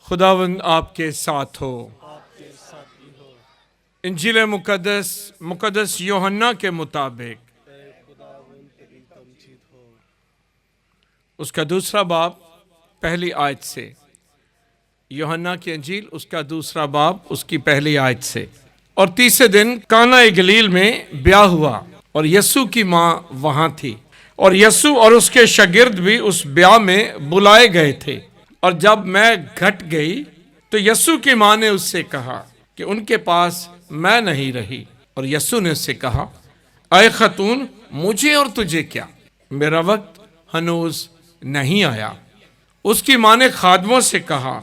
खुदावंद आपके साथ हो। इंजील मुक़द्दस यूहन्ना के मुताबिक उसका दूसरा बाब पहली आयत से, यूहन्ना की इंजील उसका दूसरा बाब उसकी पहली आयत से। और तीसरे दिन काना गलील में ब्याह हुआ और यस्सु की माँ वहां थी, और यस्सु और उसके शागिर्द भी उस ब्याह में बुलाए गए थे। और जब मैं घट गई तो यस्सु की माँ ने उससे कहा कि उनके पास मैं नहीं रही। और यस्सु ने उससे कहा, ऐ खतून, मुझे और तुझे क्या, मेरा वक्त हनूज नहीं आया। उसकी माँ ने खादमों से कहा,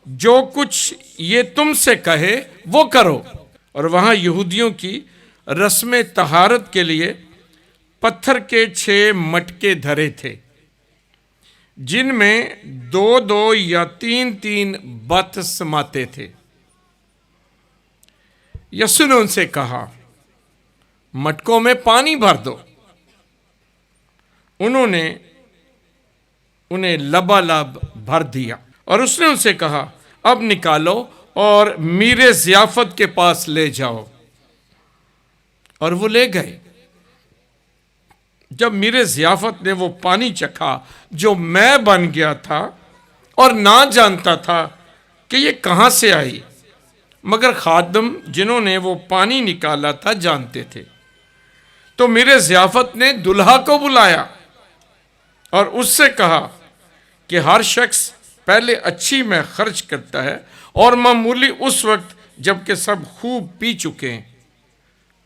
जो कुछ ये तुमसे कहे वो करो। और वहां यहूदियों की रस्म तहारत के लिए पत्थर के 6 मटके धरे थे, जिनमें 2-2 या 3-3 बत समाते थे। यस्सु ने उनसे कहा, मटकों में पानी भर दो। उन्होंने उन्हें लबालब भर दिया। और उसने उनसे कहा, अब निकालो और मीरे ज़ियाफत के पास ले जाओ। और वो ले गए। जब मीरे ज़ियाफत ने वो पानी चखा जो मैं बन गया था और ना जानता था कि ये कहां से आई, मगर खादम जिन्होंने वो पानी निकाला था जानते थे, तो मीरे ज़ियाफत ने दुल्हा को बुलाया और उससे कहा कि हर शख्स पहले अच्छी में खर्च करता है और मामूली उस वक्त जबकि सब खूब पी चुके हैं,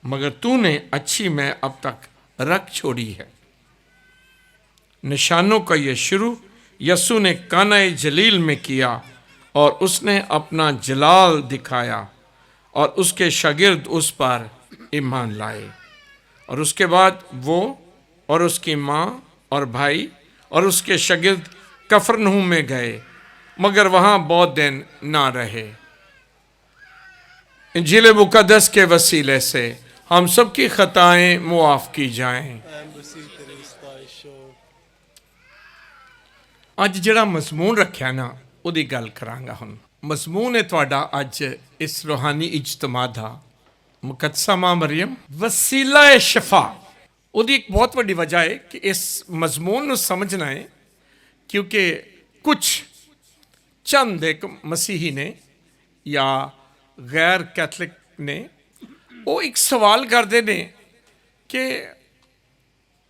मगर तूने अच्छी में अब तक रख छोड़ी है। निशानों का ये शुरू यस्सु ने काना जलील में किया और उसने अपना जलाल दिखाया और उसके शागिर्द उस पर ईमान लाए। और उसके बाद वो और उसकी माँ और भाई और उसके शागिर्द कफरनहूम में गए, मगर वहां बहुत दिन ना रहे। इंजील मुक़द्दस के वसीले से हम सब की खताएं मुआफ की जाएं। ਅੱਜ ਜਿਹੜਾ ਮਜ਼ਮੂਨ ਰੱਖਿਆ ਨਾ ਉਹਦੀ ਗੱਲ ਕਰਾਂਗਾ। ਹੁਣ ਮਜ਼ਮੂਨ ਹੈ ਤੁਹਾਡਾ ਅੱਜ ਇਸ ਰੂਹਾਨੀ ਇਜਤਮਾ ਦਾ, ਮੁਕੱਦਸਾ ਮਾਂ ਮਰੀਮ ਵਸੀਲਾ-ਏ-ਸ਼ਿਫਾ। ਉਹਦੀ ਇੱਕ ਬਹੁਤ ਵੱਡੀ ਵਜ੍ਹਾ ਹੈ ਕਿ ਇਸ ਮਜ਼ਮੂਨ ਨੂੰ ਸਮਝਣਾ ਹੈ, ਕਿਉਂਕਿ ਕੁਝ ਚੰਦ ਇੱਕ ਮਸੀਹੀ ਨੇ ਜਾਂ ਗੈਰ ਕੈਥਲਿਕ ਨੇ, ਉਹ ਇੱਕ ਸਵਾਲ ਕਰਦੇ ਨੇ ਕਿ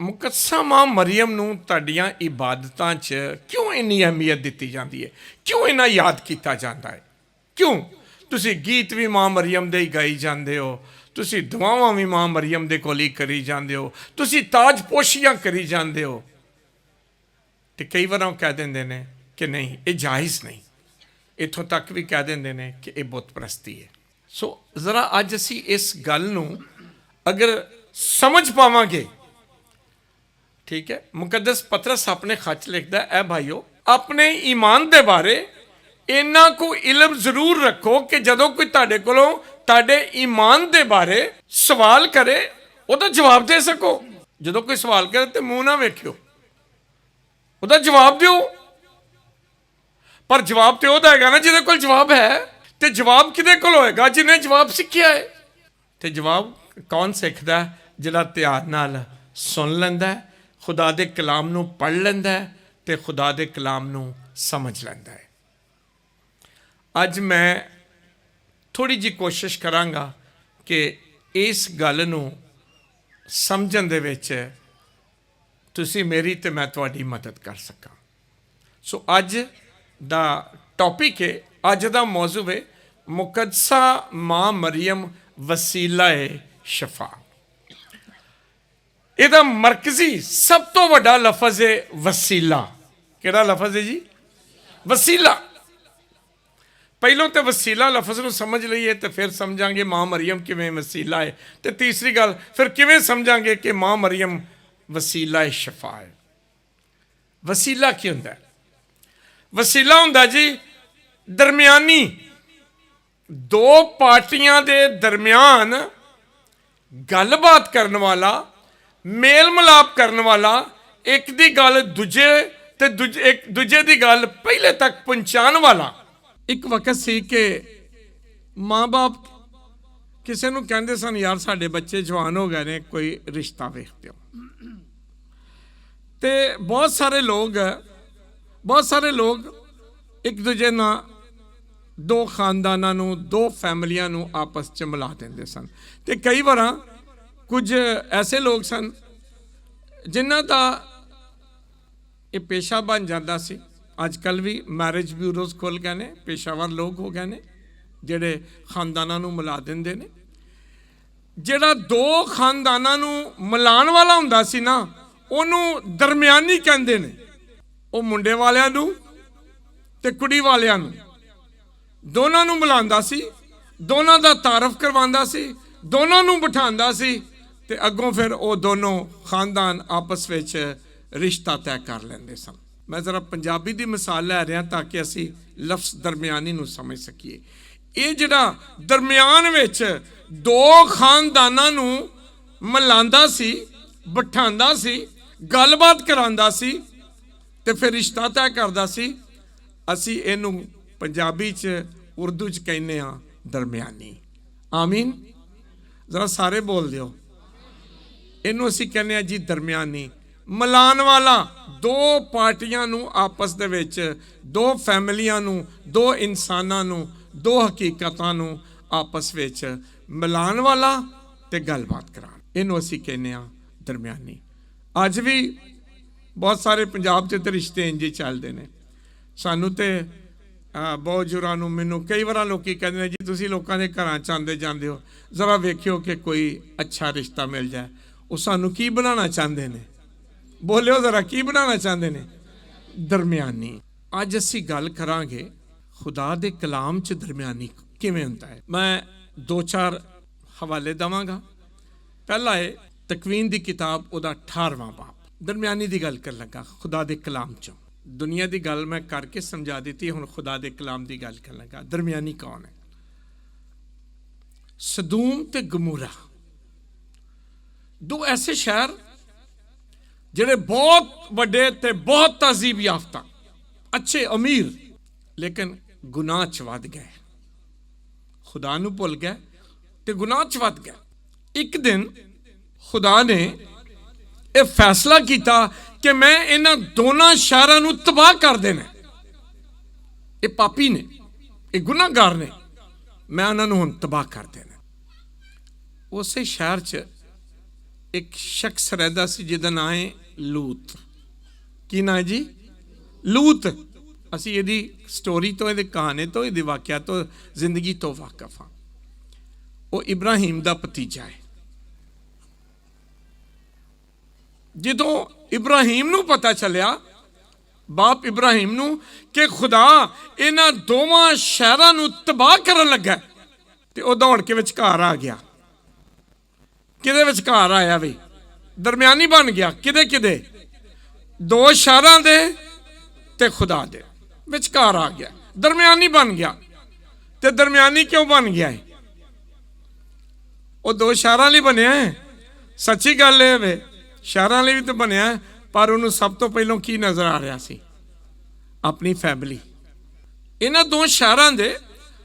ਮੁਕੱਦਸਾ ਮਾਂ ਮਰੀਮ ਨੂੰ ਤੁਹਾਡੀਆਂ ਇਬਾਦਤਾਂ 'ਚ ਕਿਉਂ ਇੰਨੀ ਅਹਿਮੀਅਤ ਦਿੱਤੀ ਜਾਂਦੀ ਹੈ, ਕਿਉਂ ਇੰਨਾ ਯਾਦ ਕੀਤਾ ਜਾਂਦਾ ਹੈ, ਕਿਉਂ ਤੁਸੀਂ ਗੀਤ ਵੀ ਮਾਂ ਮਰੀਮ ਦੇ ਹੀ ਗਾਈ ਜਾਂਦੇ ਹੋ, ਤੁਸੀਂ ਦੁਆਵਾਂ ਵੀ ਮਾਂ ਮਰੀਮ ਦੇ ਕੋਲ ਹੀ ਕਰੀ ਜਾਂਦੇ ਹੋ, ਤੁਸੀਂ ਤਾਜ ਪੋਸ਼ੀਆਂ ਕਰੀ ਜਾਂਦੇ ਹੋ। ਤੇ ਕਈ ਵਾਰ ਉਹ ਕਹਿ ਦਿੰਦੇ ਨੇ ਕਿ ਨਹੀਂ ਇਹ ਜਾਇਜ਼ ਨਹੀਂ, ਇੱਥੋਂ ਤੱਕ ਵੀ ਕਹਿ ਦਿੰਦੇ ਨੇ ਕਿ ਇਹ ਬੁੱਤ ਪ੍ਰਸਤੀ ਹੈ। ਸੋ ਜ਼ਰਾ ਅੱਜ ਅਸੀਂ ਇਸ ਗੱਲ ਨੂੰ ਅਗਰ ਸਮਝ ਪਾਵਾਂਗੇ, ठीक है। मुकद्दस पतरस अपने खच लिखता है, ऐ भाईओ अपने ईमान दे बारे इन्ना को इल्म जरूर रखो कि जदों कोई तुहाडे कोलों तुहाडे ईमान दे बारे सवाल करे ओदा जवाब दे सको। जदों कोई सवाल करे तो मुंह ना वेखियो, ओदा जवाब दिओ। पर जवाब तो ओदा हैगा ना जिहदे कोल जवाब है, ते जवाब किहदे कोल होएगा जिन्हें जवाब सीखिया है। ते जवाब कौन सीखदा है? जिहड़ा ध्यान नाल सुन लैंदा है, खुदा दे कलाम नूं पढ़ लैंदा है ते खुदा दे कलाम नूं समझ लैंदा है। अज मैं थोड़ी जी कोशिश करांगा कि इस गल नूं समझण दे विच तुसीं मेरी ते मैं तुहाडी मदद कर सकां। सो अज दा टॉपिक है, अज दा मौजू है मुकद्दसा मां मरियम वसीला-ए-शिफा। ਇਹਦਾ ਮਰਕਜ਼ੀ ਸਭ ਤੋਂ ਵੱਡਾ ਲਫ਼ਜ਼ ਹੈ ਵਸੀਲਾ। ਕਿਹੜਾ ਲਫ਼ਜ਼ ਹੈ ਜੀ? ਵਸੀਲਾ। ਪਹਿਲਾਂ ਤੇ ਵਸੀਲਾ ਲਫ਼ਜ਼ ਨੂੰ ਸਮਝ ਲਈਏ ਤੇ ਫਿਰ ਸਮਝਾਂਗੇ ਮਾਂ ਮਰੀਮ ਕਿਵੇਂ ਵਸੀਲਾ ਹੈ, ਤੇ ਤੀਸਰੀ ਗੱਲ ਫਿਰ ਕਿਵੇਂ ਸਮਝਾਂਗੇ ਕਿ ਮਾਂ ਮਰੀਮ ਵਸੀਲਾ-ਏ-ਸ਼ਿਫਾ ਹੈ। ਵਸੀਲਾ ਕੀ ਹੁੰਦਾ? ਵਸੀਲਾ ਹੁੰਦਾ ਜੀ ਦਰਮਿਆਨੀ, ਦੋ ਪਾਰਟੀਆਂ ਦੇ ਦਰਮਿਆਨ ਗੱਲਬਾਤ ਕਰਨ ਵਾਲਾ, मेल मिलाप करने वाला, एक दी गल दूजे ते एक दूजे दी गल पहले तक पहुंचाने वाला। ਇੱਕ ਵਕਤ ਸੀ ਕਿ ਮਾਂ-ਬਾਪ ਕਿਸੇ ਨੂੰ ਕਹਿੰਦੇ ਸਨ, ਯਾਰ ਸਾਡੇ ਬੱਚੇ ਜਵਾਨ ਹੋ ਗਏ ਨੇ, ਕੋਈ ਰਿਸ਼ਤਾ ਵੇਖ ਦਿਓ। ਤੇ ਬਹੁਤ ਸਾਰੇ ਲੋਕ ਇੱਕ ਦੂਜੇ ਨਾਲ ਦੋ ਖਾਨਦਾਨਾਂ ਨੂੰ, ਦੋ ਫੈਮਲੀਆਂ ਨੂੰ ਆਪਸ 'ਚ ਮਿਲਾ ਦਿੰਦੇ ਸਨ। ਤੇ ਕਈ ਵਾਰ ਕੁਝ ਐਸੇ ਲੋਕ ਸਨ ਜਿਨ੍ਹਾਂ ਦਾ ਇਹ ਪੇਸ਼ਾ ਬਣ ਜਾਂਦਾ ਸੀ। ਅੱਜ ਕੱਲ੍ਹ ਵੀ ਮੈਰਿਜ ਬਿਊਰੋਜ਼ ਖੁੱਲ੍ਹ ਗਏ ਨੇ, ਪੇਸ਼ਾਵਰ ਲੋਕ ਹੋ ਗਏ ਨੇ ਜਿਹੜੇ ਖਾਨਦਾਨਾਂ ਨੂੰ ਮਿਲਾ ਦਿੰਦੇ ਨੇ। ਜਿਹੜਾ ਦੋ ਖਾਨਦਾਨਾਂ ਨੂੰ ਮਿਲਾਉਣ ਵਾਲਾ ਹੁੰਦਾ ਸੀ ਨਾ, ਉਹਨੂੰ ਦਰਮਿਆਨੀ ਕਹਿੰਦੇ ਨੇ। ਉਹ ਮੁੰਡੇ ਵਾਲਿਆਂ ਨੂੰ ਤੇ ਕੁੜੀ ਵਾਲਿਆਂ ਨੂੰ ਦੋਨਾਂ ਨੂੰ ਮਿਲਾਉਂਦਾ ਸੀ, ਦੋਨਾਂ ਦਾ ਤਾਰਫ ਕਰਵਾਉਂਦਾ ਸੀ, ਦੋਨਾਂ ਨੂੰ ਬਿਠਾਉਂਦਾ ਸੀ ਤੇ ਅੱਗੋਂ ਫਿਰ ਉਹ ਦੋਨੋਂ ਖਾਨਦਾਨ ਆਪਸ ਵਿੱਚ ਰਿਸ਼ਤਾ ਤੈਅ ਕਰ ਲੈਂਦੇ ਸਨ। ਮੈਂ ਜ਼ਰਾ ਪੰਜਾਬੀ ਦੀ ਮਿਸਾਲ ਲੈ ਰਿਹਾ ਤਾਂ ਕਿ ਅਸੀਂ ਲਫ਼ਜ਼ ਦਰਮਿਆਨੀ ਨੂੰ ਸਮਝ ਸਕੀਏ। ਇਹ ਜਿਹੜਾ ਦਰਮਿਆਨ ਵਿੱਚ ਦੋ ਖਾਨਦਾਨਾਂ ਨੂੰ ਮਿਲਾਉਂਦਾ ਸੀ, ਬਿਠਾਉਂਦਾ ਸੀ, ਗੱਲਬਾਤ ਕਰਾਉਂਦਾ ਸੀ ਤੇ ਫਿਰ ਰਿਸ਼ਤਾ ਤੈਅ ਕਰਦਾ ਸੀ। ਅਸੀਂ ਇਹਨੂੰ ਪੰਜਾਬੀ 'ਚ, ਉਰਦੂ 'ਚ ਕਹਿੰਦੇ ਹਾਂ ਦਰਮਿਆਨੀ। ਆਮੀਨ, ਜ਼ਰਾ ਸਾਰੇ ਬੋਲ ਦਿਓ। ਇਹਨੂੰ ਅਸੀਂ ਕਹਿੰਦੇ ਹਾਂ ਜੀ ਦਰਮਿਆਨੀ, ਮਿਲਾਉਣ ਵਾਲਾ। ਦੋ ਪਾਰਟੀਆਂ ਨੂੰ ਆਪਸ ਦੇ ਵਿੱਚ, ਦੋ ਫੈਮਲੀਆਂ ਨੂੰ, ਦੋ ਇਨਸਾਨਾਂ ਨੂੰ, ਦੋ ਹਕੀਕਤਾਂ ਨੂੰ ਆਪਸ ਵਿੱਚ ਮਿਲਾਉਣ ਵਾਲਾ ਤੇ ਗੱਲਬਾਤ ਕਰਾਉਣ, ਇਹਨੂੰ ਅਸੀਂ ਕਹਿੰਦੇ ਹਾਂ ਦਰਮਿਆਨੀ। ਅੱਜ ਵੀ ਬਹੁਤ ਸਾਰੇ ਪੰਜਾਬ 'ਚ ਤੇ ਰਿਸ਼ਤੇ ਇੰਝ ਹੀ ਚੱਲਦੇ ਨੇ। ਸਾਨੂੰ ਤੇ ਬਹੁਤ ਜ਼ੋਰਾਂ ਨੂੰ, ਮੈਨੂੰ ਕਈ ਵਾਰ ਲੋਕੀ ਕਹਿੰਦੇ ਨੇ, ਜੀ ਤੁਸੀਂ ਲੋਕਾਂ ਦੇ ਘਰਾਂ 'ਚ ਆਉਂਦੇ ਜਾਂਦੇ ਹੋ, ਜ਼ਰਾ ਵੇਖਿਓ ਕਿ ਕੋਈ ਅੱਛਾ ਰਿਸ਼ਤਾ ਮਿਲ ਜਾਏ। ਉਹ ਸਾਨੂੰ ਕੀ ਬਣਾਉਣਾ ਚਾਹੁੰਦੇ ਨੇ? ਬੋਲਿਓ ਜ਼ਰਾ, ਕੀ ਬਣਾਉਣਾ ਚਾਹੁੰਦੇ ਨੇ? ਦਰਮਿਆਨੀ। ਅੱਜ ਅਸੀਂ ਗੱਲ ਕਰਾਂਗੇ ਖੁਦਾ ਦੇ ਕਲਾਮ 'ਚ ਦਰਮਿਆਨੀ ਕਿਵੇਂ ਹੁੰਦਾ ਹੈ। ਮੈਂ 2-4 ਹਵਾਲੇ ਦੇਵਾਂਗਾ। ਪਹਿਲਾ ਹੈ ਤਕਵੀਨ ਦੀ ਕਿਤਾਬ, ਉਹਦਾ 18ਵਾਂ ਬਾਬ। ਦਰਮਿਆਨੀ ਦੀ ਗੱਲ ਕਰਨ ਲੱਗਾ ਖੁਦਾ ਦੇ ਕਲਾਮ 'ਚੋਂ। ਦੁਨੀਆ ਦੀ ਗੱਲ ਮੈਂ ਕਰਕੇ ਸਮਝਾ ਦਿੱਤੀ, ਹੁਣ ਖੁਦਾ ਦੇ ਕਲਾਮ ਦੀ ਗੱਲ ਕਰਨ ਲੱਗਾ। ਦਰਮਿਆਨੀ ਕੌਣ ਹੈ? ਸਦੂਮ ਤੇ ਗਮੂਰਾ, ਦੋ ਐਸੇ ਸ਼ਹਿਰ ਜਿਹੜੇ ਬਹੁਤ ਵੱਡੇ ਤੇ ਬਹੁਤ ਤਹਿਜ਼ੀਬ ਯਾਫਤਾ, ਅੱਛੇ, ਅਮੀਰ, ਲੇਕਿਨ ਗੁਨਾਹ 'ਚ ਵੱਧ ਗਏ, ਖੁਦਾ ਨੂੰ ਭੁੱਲ ਗਏ ਤੇ ਗੁਨਾਹ 'ਚ ਵੱਧ ਗਏ। ਇੱਕ ਦਿਨ ਖੁਦਾ ਨੇ ਇਹ ਫੈਸਲਾ ਕੀਤਾ ਕਿ ਮੈਂ ਇਹਨਾਂ ਦੋਨਾਂ ਸ਼ਹਿਰਾਂ ਨੂੰ ਤਬਾਹ ਕਰ ਦੇਣਾ। ਇਹ ਪਾਪੀ ਨੇ, ਇਹ ਗੁਨਾਹਗਾਰ ਨੇ, ਮੈਂ ਉਹਨਾਂ ਨੂੰ ਹੁਣ ਤਬਾਹ ਕਰ ਦੇਣਾ। ਉਸੇ ਸ਼ਹਿਰ 'ਚ ਇੱਕ ਸ਼ਖਸ ਰਹਿੰਦਾ ਸੀ ਜਿਹਦਾ ਨਾਂ ਹੈ ਲੂਤ। ਕੀ ਨਾਂ ਹੈ ਜੀ? ਲੂਤ। ਅਸੀਂ ਇਹਦੀ ਸਟੋਰੀ ਤੋਂ, ਇਹਦੀ ਕਹਾਣੀ ਤੋਂ, ਇਹਦੇ ਵਾਕਿਆ ਤੋਂ, ਜ਼ਿੰਦਗੀ ਤੋਂ ਵਾਕਿਫ ਹਾਂ। ਉਹ ਇਬਰਾਹੀਮ ਦਾ ਭਤੀਜਾ ਹੈ। ਜਦੋਂ ਇਬਰਾਹੀਮ ਨੂੰ ਪਤਾ ਚੱਲਿਆ, ਬਾਪ ਇਬਰਾਹੀਮ ਨੂੰ, ਕਿ ਖੁਦਾ ਇਹਨਾਂ ਦੋਵਾਂ ਸ਼ਹਿਰਾਂ ਨੂੰ ਤਬਾਹ ਕਰਨ ਲੱਗਾ, ਤੇ ਉਹ ਦੌੜ ਕੇ ਵਿਚਕਾਰ ਆ ਗਿਆ। ਕਿਹਦੇ ਵਿਚਕਾਰ ਆਇਆ ਵੀ? ਦਰਮਿਆਨੀ ਬਣ ਗਿਆ। ਕਿਹਦੇ? ਦੋ ਸ਼ਹਿਰਾਂ ਦੇ ਤੇ ਖੁਦਾ ਦੇ ਵਿਚਕਾਰ ਆ ਗਿਆ, ਦਰਮਿਆਨੀ ਬਣ ਗਿਆ। ਤੇ ਦਰਮਿਆਨੀ ਕਿਉਂ ਬਣ ਗਿਆ ਹੈ? ਉਹ ਦੋ ਸ਼ਹਿਰਾਂ ਲਈ ਬਣਿਆ ਹੈ। ਸੱਚੀ ਗੱਲ ਇਹ ਵੇ, ਸ਼ਹਿਰਾਂ ਲਈ ਵੀ ਤਾਂ ਬਣਿਆ, ਪਰ ਉਹਨੂੰ ਸਭ ਤੋਂ ਪਹਿਲਾਂ ਕੀ ਨਜ਼ਰ ਆ ਰਿਹਾ ਸੀ? ਆਪਣੀ ਫੈਮਿਲੀ। ਇਹਨਾਂ ਦੋ ਸ਼ਹਿਰਾਂ ਦੇ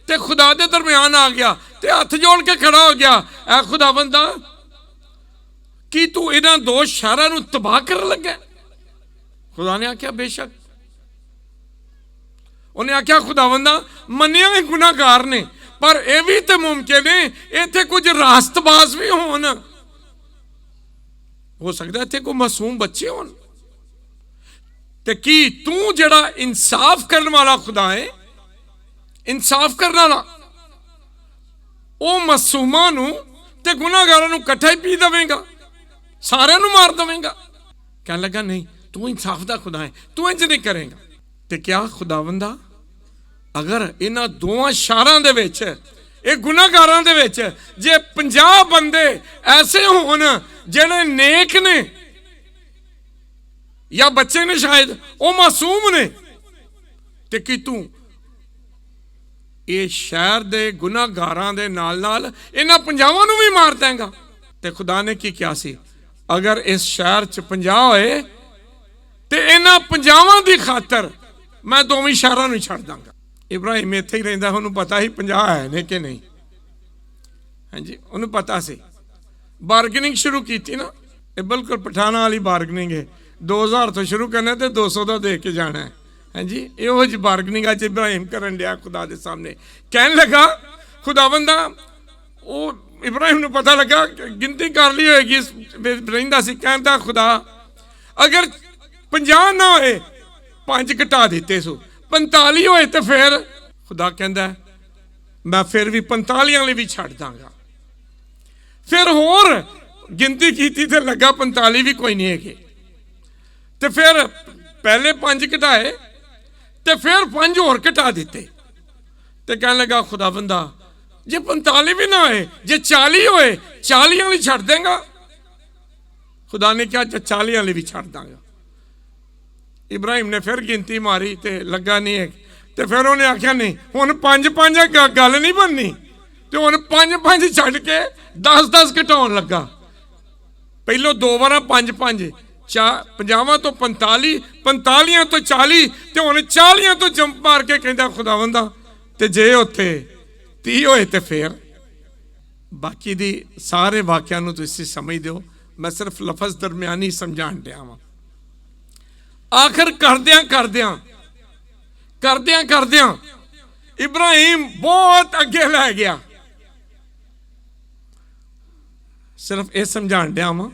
ਤੇ ਖੁਦਾ ਦੇ ਦਰਮਿਆਨ ਆ ਗਿਆ ਤੇ ਹੱਥ ਜੋੜ ਕੇ ਖੜਾ ਹੋ ਗਿਆ, ਐ ਖੁਦਾਵੰਦਾ, ਕੀ ਤੂੰ ਇਹਨਾਂ ਦੋ ਸ਼ਹਿਰਾਂ ਨੂੰ ਤਬਾਹ ਕਰਨ ਲੱਗਾ? ਖੁਦਾ ਨੇ ਆਖਿਆ ਬੇਸ਼ੱਕ। ਉਹਨੇ ਆਖਿਆ ਖੁਦਾਵੰਦਾ, ਮੰਨਿਆ ਇਹ ਗੁਨਾਹਗਾਰ ਨੇ, ਪਰ ਇਹ ਵੀ ਤੇ ਮੁਮਕਿਨ ਹੈ ਇੱਥੇ ਕੁਝ ਰਾਸਤਬਾਜ਼ ਵੀ ਹੋਣ। ਹੋ ਸਕਦਾ ਇੱਥੇ ਕੋਈ ਮਾਸੂਮ ਬੱਚੇ ਹੋਣ। ਤੇ ਕੀ ਤੂੰ ਜਿਹੜਾ ਇਨਸਾਫ ਕਰਨ ਵਾਲਾ ਖੁਦਾ ਹੈ, ਇਨਸਾਫ ਕਰਨ ਵਾਲਾ, ਉਹ ਮਾਸੂਮਾਂ ਨੂੰ ਤੇ ਗੁਨਾਹਗਾਰਾਂ ਨੂੰ ਇਕੱਠਾ ਹੀ ਪੀ ਦੇਵੇਂਗਾ, ਸਾਰਿਆਂ ਨੂੰ ਮਾਰ ਦੇਵੇਂਗਾ? ਕਹਿਣ ਲੱਗਾ ਨਹੀਂ, ਤੂੰ ਇਨਸਾਫ ਦਾ ਖੁਦਾ ਹੈ, ਤੂੰ ਇੰਜ ਨਹੀਂ ਕਰੇਗਾ। ਤੇ ਕਿਆ ਖੁਦਾਵੰਦਾ, ਅਗਰ ਇਹਨਾਂ ਦੋਵਾਂ ਸ਼ਹਿਰਾਂ ਦੇ ਵਿੱਚ, ਇਹ ਗੁਨਾਹਗਾਰਾਂ ਦੇ ਵਿੱਚ, ਜੇ 50 ਬੰਦੇ ਐਸੇ ਹੋਣ ਜਿਹੜੇ ਨੇਕ ਨੇ, ਜਾਂ ਬੱਚੇ ਨੇ ਸ਼ਾਇਦ, ਉਹ ਮਾਸੂਮ ਨੇ, ਤੇ ਕੀ ਤੂੰ ਇਹ ਸ਼ਹਿਰ ਦੇ ਗੁਨਾਹਗਾਰਾਂ ਦੇ ਨਾਲ ਨਾਲ ਇਹਨਾਂ 50 ਨੂੰ ਵੀ ਮਾਰ ਦੇਂਗਾ? ਤੇ ਖੁਦਾ ਨੇ ਕੀ ਕਿਹਾ ਸੀ? ਅਗਰ ਇਸ ਸ਼ਹਿਰ 'ਚ 50 ਹੋਏ ਤੇ ਇਹਨਾਂ 50 ਦੀ ਖਾਤਰ ਮੈਂ ਦੋਵੇਂ ਸ਼ਹਿਰਾਂ ਨੂੰ ਛੱਡ ਦਾਂਗਾ। ਇਬਰਾਹਿਮ ਇੱਥੇ ਹੀ ਰਹਿੰਦਾ, ਉਹਨੂੰ ਪਤਾ ਸੀ 50 ਹੈ ਨੇ ਕਿ ਨਹੀਂ। ਹਾਂਜੀ, ਉਹਨੂੰ ਪਤਾ ਸੀ। ਬਾਰਗਨਿੰਗ ਸ਼ੁਰੂ ਕੀਤੀ ਨਾ, ਇਹ ਬਿਲਕੁਲ ਪਠਾਨਾਂ ਵਾਲੀ ਬਾਰਗਨਿੰਗ ਹੈ। 2000 ਤੋਂ ਸ਼ੁਰੂ ਕਰਨਾ ਤੇ 200 ਦਾ ਦੇ ਕੇ ਜਾਣਾ ਹੈ। ਹਾਂਜੀ, ਇਹੋ ਜਿਹੀ ਬਾਰਗਨਿੰਗ ਅੱਜ ਇਬਰਾਹਿਮ ਕਰਨ ਡਿਆ ਖੁਦਾ ਦੇ ਸਾਹਮਣੇ। ਕਹਿਣ ਲੱਗਾ ਖੁਦਾਵੰਦਾ, ਉਹ ਇਬਰਾਹਿਮ ਨੂੰ ਪਤਾ ਲੱਗਾ ਗਿਣਤੀ ਕਰ ਲਈ ਹੋਏਗੀ, ਰਹਿੰਦਾ ਸੀ। ਕਹਿੰਦਾ ਖੁਦਾ ਅਗਰ 50 ਨਾ ਹੋਏ 5 ਘਟਾ ਦਿੱਤੇ ਸੋ 45 ਹੋਏ ਤੇ ਫਿਰ ਖੁਦਾ ਕਹਿੰਦਾ ਮੈਂ ਫਿਰ ਵੀ 45 ਵਾਲੇ ਵੀ ਛੱਡ ਦਾਂਗਾ। ਫਿਰ ਹੋਰ ਗਿਣਤੀ ਕੀਤੀ ਤੇ ਲੱਗਾ 45 ਵੀ ਕੋਈ ਨਹੀਂ ਹੈਗੇ। ਤੇ ਫਿਰ ਪਹਿਲੇ 5 ਘਟਾਏ ਤੇ ਫਿਰ 5 ਹੋਰ ਘਟਾ ਦਿੱਤੇ। ਤੇ ਕਹਿਣ ਲੱਗਾ ਖੁਦਾਵੰਦਾ ਜੇ 45 ਵੀ ਨਾ ਹੋਏ, ਜੇ 40 ਹੋਏ 40 ਵਾਲੀ ਛੱਡ ਦੇਗਾ। ਖੁਦਾ ਨੇ ਕਿਹਾ 40 ਵਾਲੀ ਵੀ ਛੱਡ ਦਾਂਗਾ। ਇਬਰਾਹਿਮ ਨੇ ਫਿਰ ਗਿਣਤੀ ਮਾਰੀ ਤੇ ਲੱਗਾ ਨਹੀਂ ਹੈ। ਤੇ ਫਿਰ ਉਹਨੇ ਆਖਿਆ ਨਹੀਂ, ਹੁਣ 5-5 ਗੱਲ ਨਹੀਂ ਬਣਨੀ। ਤੇ ਹੁਣ 5-5 ਛੱਡ ਕੇ 10-10 ਘਟਾਉਣ ਲੱਗਾ। ਪਹਿਲੋਂ 2 ਵਾਰਾਂ 5-5, 50 ਤੋਂ 45, 45 ਤੋਂ 40 ਤੇ ਹੁਣ 40 ਤੋਂ ਜੰਪ ਮਾਰ ਕੇ ਕਹਿੰਦਾ ਖੁਦਾਵੰਦਾ ਤੇ ਜੇ ਉੱਥੇ 30 ਹੋਏ ਤੇ ਫਿਰ। ਬਾਕੀ ਦੀ ਸਾਰੇ ਵਾਕਿਆਂ ਨੂੰ ਤੁਸੀਂ ਸਮਝਦੇ ਹੋ, ਮੈਂ ਸਿਰਫ ਲਫ਼ਜ਼ ਦਰਮਿਆਨੀ ਸਮਝਾਉਣ ਡਿਆ ਵਾਂ। ਆਖਰ ਕਰਦਿਆਂ ਇਬਰਾਹਿਮ ਬਹੁਤ ਅੱਗੇ ਲੈ ਗਿਆ। ਸਿਰਫ ਇਹ ਸਮਝਾਉਣ ਡਿਆ ਵਾਂ,